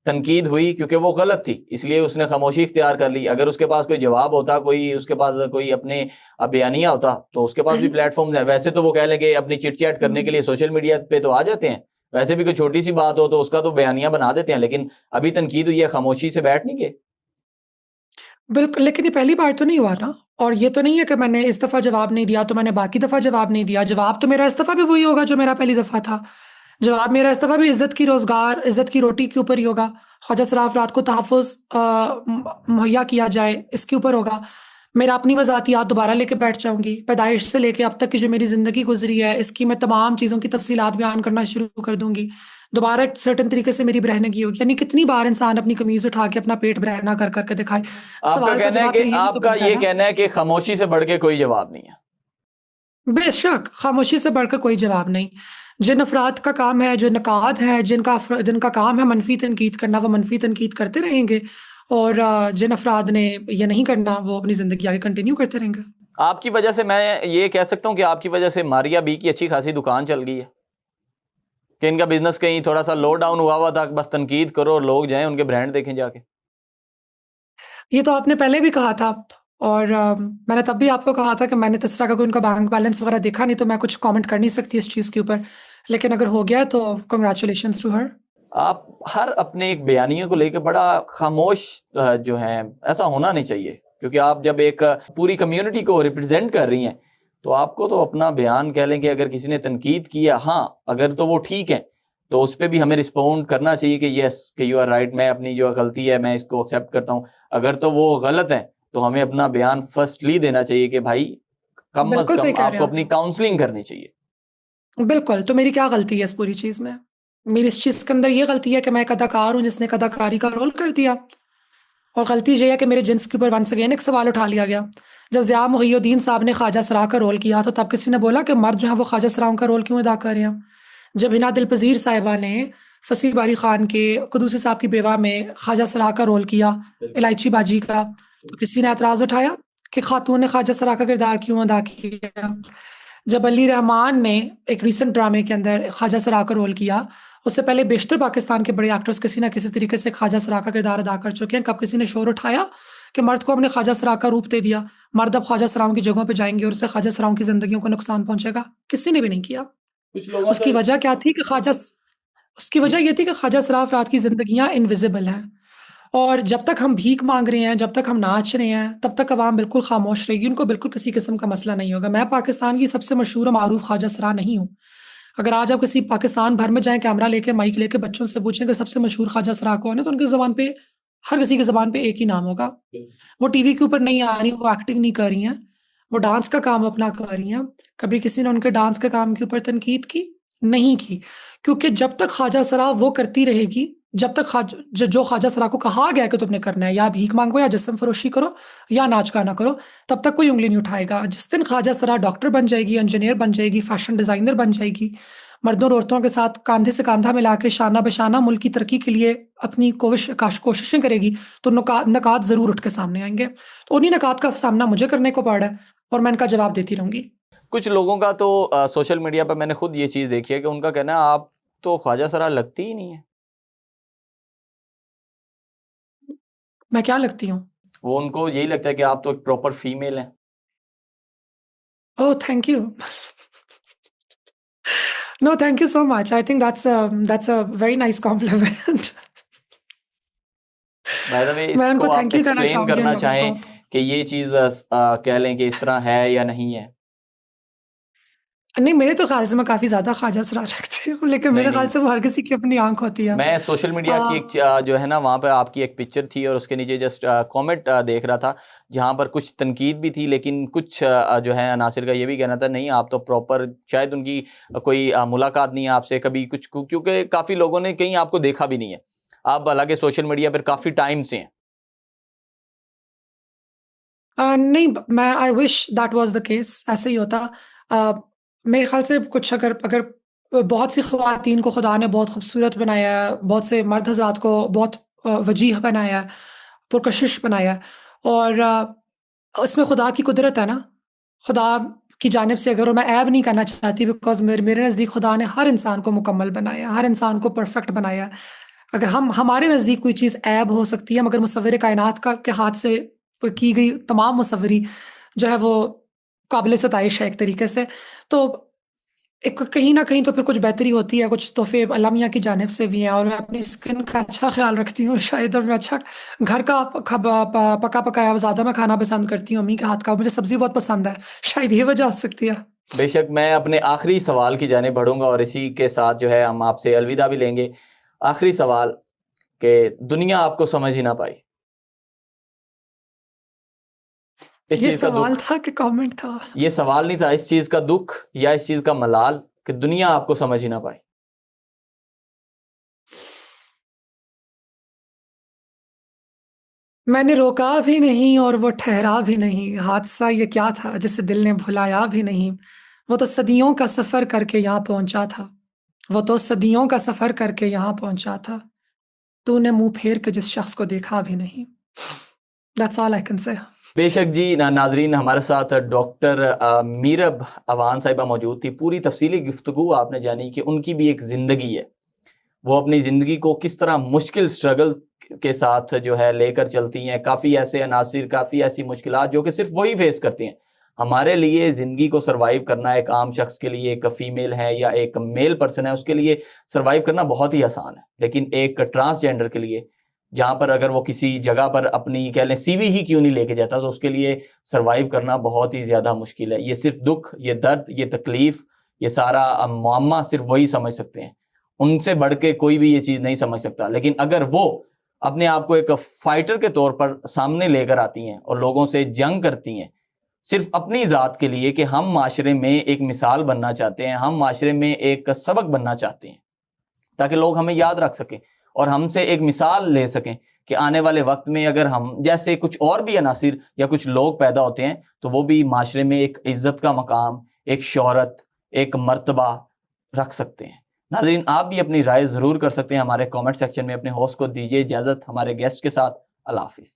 तनकीद हुई क्योंकि वो गलत थी, इसलिए उसने खामोशी इख्तियार कर ली। अगर उसके पास कोई जवाब होता, कोई उसके पास कोई अपने बयानिया होता, तो उसके पास भी प्लेटफॉर्म है। वैसे तो वो कह लेंगे अपनी चिट चैट करने के लिए सोशल मीडिया पे तो आ जाते हैं, वैसे भी कोई छोटी सी बात हो तो उसका तो बयानिया बना देते हैं, लेकिन अभी तनकीद हुई है, खामोशी से बैठ नहीं गए। बिल्कुल, लेकिन ये पहली बार तो नहीं हुआ ना, और ये तो नहीं है कि मैंने इस दफ़ा जवाब नहीं दिया तो मैंने बाकी दफ़ा जवाब नहीं दिया। जवाब तो मेरा इस दफ़ा भी वही होगा जो मेरा पहली दफ़ा था। जवाब मेरा इस दफ़ा भी इज़्ज़त की रोज़गार, इज़्ज़त की रोटी के ऊपर ही होगा। ख्वाजा सराफ रात को तहफ़्फ़ुज़ मुहैया किया जाए, इसके ऊपर होगा। मेरा अपनी वज़ातियात दोबारा लेके बैठ जाऊँगी। पैदाइश से लेके अब तक की जो मेरी ज़िंदगी गुज़री है, इसकी मैं तमाम चीज़ों की तफ़सीलात बयान करना शुरू कर दूँगी। दोबारा एक सर्टेन तरीके से मेरी बरहनगी होगी। यानी कितनी बार इंसान अपनी कमीज़ उठा के अपना पेट बरहना कर के दिखाए। आपका सवाल का कहना है जवाब कि फिर यही तो आपका बनता है ये ना। कहना है कि खामोशी से बढ़ के कोई जवाब नहीं है। बेशक, खामोशी से बढ़कर कोई जवाब नहीं। जिन अफ़राद का काम है, जो नक़ाद हैं, जिनका काम है मनफ़ी तनकीद करना, वो मनफ़ी तनकीद करते रहेंगे, और जिन अफ़राद ने ये नहीं करना, वो अपनी ज़िंदगी आगे कंटिन्यू करते रहेंगे। आपकी वजह से मैं ये कह सकता हूँ कि आपकी वजह से मारिया बी की अच्छी खासी दुकान चल गई है, कि इनका बिजनेस कहीं थोड़ा सा लो डाउन हुआ था, बस तनकीद करो और लोग जाएं उनके ब्रांड देखें जाके। ये तो आपने पहले भी कहा था, और मैंने तब भी आपको कहा था कि मैंने तो इस तरह का कोई उनका बैंक बैलेंस वगैरह देखा नहीं, तो मैं कुछ कमेंट कर नहीं सकती इस चीज़ के ऊपर। लेकिन अगर हो गया है तो कांग्रेचुलेशंस टू हर। आप हर अपने एक बयानिए को लेकर बड़ा खामोश जो है, ऐसा होना नहीं चाहिए, क्योंकि आप जब एक पूरी कम्युनिटी को रिप्रेजेंट कर रही हैं तो आपको तो अपना बयान कह लें कि अगर किसी ने तनकीद किया, हाँ अगर तो वो ठीक है तो उस पर भी हमें रिस्पॉन्ड करना चाहिए कि यस कि यू आर राइट, मैं अपनी जो गलती है मैं इसको एक्सेप्ट करता हूँ। अगर तो वो गलत है तो हमें अपना बयान फर्स्टली देना चाहिए कि भाई कम अज बिल्कुल कम सही कह रहे आपको हैं अपनी आप। काउंसलिंग करनी चाहिए। बिल्कुल, तो मेरी क्या गलती है इस पूरी चीज़ में? मेरी इस चीज़ के अंदर ये गलती है कि मैं एक अदाकार हूँ जिसने एक अदाकारी का रोल कर दिया। और गलती ये है कि मेरे जिन्स के ऊपर वंस अगेन एक सवाल उठा लिया गया। जब ज़िया मुहियुद्दीन साहब ने ख्वाजा सरा का रोल किया तो तब किसी ने बोला कि मर्द जो है वो ख्वाजा सराओं का रोल क्यों अदा कर रहे हैं? जब हिना दिलपज़ीर साहिबा ने फसीह बारी खान के कुदूसी साहब की बेवा में ख्वाजा सरा का रोल किया, इलायची बाजी का, तो किसी ने एतराज़ उठाया कि खातून ने ख्वाजा सरा का किरदार क्यों अदा किया? जब अली रहमान ने एक रीसेंट ड्रामे के अंदर ख्वाजा सरा का रोल किया, उससे पहले बेशतर पाकिस्तान के बड़े एक्टर्स किसी ना किसी तरीके से ख्वाजा सरा का किरदार अदा कर चुके हैं। कब किसी ने शोर उठाया कि मर्द को हमने ख्वाजा सरा का रूप दे दिया, मर्द अब ख्वाजा सराओं की जगहों पे जाएंगे और उससे ख्वाजा सराओं की जिंदगियों को नुकसान पहुंचेगा? किसी ने भी नहीं किया। कुछ लोगों उसकी का वजह क्या थी कि उसकी वजह ये थी कि ख्वाजा सरा अफराद की जिंदगियां इनविजिबल हैं, और जब तक हम भीख मांग रहे हैं, जब तक हम नाच रहे हैं, तब तक अवाम बिल्कुल खामोश रहेगी। उनको बिल्कुल किसी किस्म का मसला नहीं होगा। मैं पाकिस्तान की सबसे मशहूर और मारूफ ख्वाजा सरा नहीं हूँ। अगर आज आप किसी पाकिस्तान भर में जाएं, कैमरा लेके, माइक लेके बच्चों से पूछें कि सबसे मशहूर ख्वाजा सरा कौन है, तो उनकी ज़बान पे, हर किसी की ज़बान पे एक ही नाम होगा। वो टीवी के ऊपर नहीं आ रही, वो एक्टिंग नहीं कर रही हैं, वो डांस का काम अपना कर रही हैं। कभी किसी ने उनके डांस के काम के ऊपर तनकीद की? नहीं की। क्योंकि जब तक ख्वाजा सरा वो करती रहेगी, जब तक जो ख्वाजा सरा को कहा गया है कि तुमने करना है, या भीख मांगो, या जिस्म फरोशी करो, या नाच गाना करो, तब तक कोई उंगली नहीं उठाएगा। जिस दिन ख्वाजा सरा डॉक्टर बन जाएगी, इंजीनियर बन जाएगी, फैशन डिजाइनर बन जाएगी, मर्दों और औरतों के साथ कांधे से कांधा मिला के शाना बशाना मुल्क की तरक्की के लिए अपनी कोशिशें करेगी, तो नकात जरूर उठ के सामने आएंगे। तो उन्हीं नकात का सामना मुझे करने को पड़ा है, और मैं इनका जवाब देती रहूंगी। कुछ लोगों का तो सोशल मीडिया पर मैंने खुद ये चीज़ देखी है कि उनका कहना है आप तो ख्वाजा सरा लगती ही नहीं है। मैं क्या लगती हूँ? वो उनको यही लगता है कि आप तो एक प्रॉपर फीमेल हैं। Oh, thank you. No, thank you so much. I think that's a very nice compliment. By the way मैं इसको उनको आप थैंक यू कहना एक्सप्लेन चाहूंगी उन करना लोगों चाहें को। कि ये चीज़ कह लें कि इस तरह है या नहीं है। नहीं, मेरे तो ख्याल से मैं काफ़ी ज़्यादा ख्वाजा सरा लगती हूँ, लेकिन नहीं मेरे ख्याल नहीं, से वो हर किसी की अपनी आंख होती है। मैं सोशल मीडिया की एक जो है ना वहाँ पे आपकी एक पिक्चर थी और उसके नीचे जस्ट कमेंट देख रहा था, जहाँ पर कुछ तनकीद भी थी, लेकिन कुछ जो है नासिर का ये भी कहना था नहीं आप तो प्रॉपर, शायद उनकी कोई मुलाकात नहीं है आपसे कभी कुछ, क्योंकि काफ़ी लोगों ने कहीं आपको देखा भी नहीं है। आप हालांकि सोशल मीडिया पर काफ़ी टाइम से हैं। नहीं, मैं I wish that was the case, ऐसे ही होता। अ, मेरे ख्याल से कुछ, अगर अगर बहुत सी ख़वातीन को खुदा ने बहुत खूबसूरत बनाया है, बहुत से मर्द हज़रात को बहुत वजीह बनाया है, पुरकशिश बनाया है, और उसमें खुदा की कुदरत है ना। खुदा की जानिब से, अगर मैं ऐब नहीं करना चाहती, बिकॉज़ मेरे नज़दीक खुदा ने हर इंसान को मुकम्मल बनाया है, हर इंसान को परफेक्ट बनाया है। अगर हम हमारे नज़दीक कोई चीज़ ऐब हो सकती है, मगर मुसव्विर कायनात का के हाथ से की गई तमाम मुसव्वरी जो है वो काबिल सताइश है एक तरीके से। तो एक कहीं न कहीं तो फिर कुछ बेहतरी होती है, कुछ तोहफ़े अल्लाह मियाँ की जानिब से भी हैं, और मैं अपनी स्किन का अच्छा ख़्याल रखती हूँ शायद, और मैं अच्छा घर का पका-पकाया हुआ ज़्यादा मैं खाना पसंद करती हूँ, अम्मी के हाथ का। मुझे सब्ज़ी बहुत पसंद है, शायद ये वजह हो सकती है। बेशक, मैं अपने आखिरी सवाल की जानिब बढ़ूंगा और इसी के साथ जो है हम आपसे अलविदा भी लेंगे। आखिरी सवाल कि दुनिया आपको समझ ही ना पाई, इस ये चीज़ का सवाल दुख। था कि कमेंट था? ये सवाल नहीं था, इस चीज़ का दुख या इस चीज़ का मलाल कि दुनिया आपको समझ ही ना पाई। मैंने रोका भी नहीं और वो ठहरा भी नहीं, हादसा ये क्या था जिसे दिल ने भुलाया भी नहीं। वो तो सदियों का सफ़र करके यहाँ पहुँचा था, वो तो सदियों का सफ़र करके यहाँ पहुँचा था। तूने मुँह फेर के जिस शख्स को देखा भी नहीं। That's all I can say. बेशक जी, नाजरीन, हमारे साथ डॉक्टर मीरब अवान साहिबा मौजूद थी। पूरी तफसीली गुफ्तगू आपने जानी कि उनकी भी एक ज़िंदगी है, वो अपनी ज़िंदगी को किस तरह मुश्किल स्ट्रगल के साथ जो है लेकर चलती हैं। काफ़ी ऐसे अनासिर, काफ़ी ऐसी मुश्किलात जो कि सिर्फ वही फेस करती हैं। हमारे लिए ज़िंदगी को सर्वाइव करना, एक आम शख्स के लिए, एक फ़ीमेल है या एक मेल पर्सन है, उसके लिए सर्वाइव करना बहुत ही आसान है। लेकिन एक ट्रांसजेंडर के लिए, जहाँ पर अगर वो किसी जगह पर अपनी कह लें सीवी ही क्यों नहीं लेके जाता, तो उसके लिए सर्वाइव करना बहुत ही ज़्यादा मुश्किल है। ये सिर्फ दुख, ये दर्द, ये तकलीफ़, ये सारा मुअम्मा सिर्फ वही समझ सकते हैं। उनसे बढ़ के कोई भी ये चीज़ नहीं समझ सकता। लेकिन अगर वो अपने आप को एक फाइटर के तौर पर सामने लेकर आती हैं और लोगों से जंग करती हैं, सिर्फ अपनी ज़ात के लिए कि हम माशरे में एक मिसाल बनना चाहते हैं, हम माशरे में एक सबक बनना चाहते हैं, ताकि लोग हमें याद रख सकें और हमसे एक मिसाल ले सकें कि आने वाले वक्त में अगर हम जैसे कुछ और भी अनासिर या कुछ लोग पैदा होते हैं, तो वो भी माशरे में एक इज़्ज़त का मकाम, एक शोहरत, एक मर्तबा रख सकते हैं। नाज़रीन, आप भी अपनी राय ज़रूर कर सकते हैं हमारे कमेंट सेक्शन में। अपने होस्ट को दीजिए इजाज़त, हमारे गेस्ट के साथ। अल्लाह हाफ़िज़।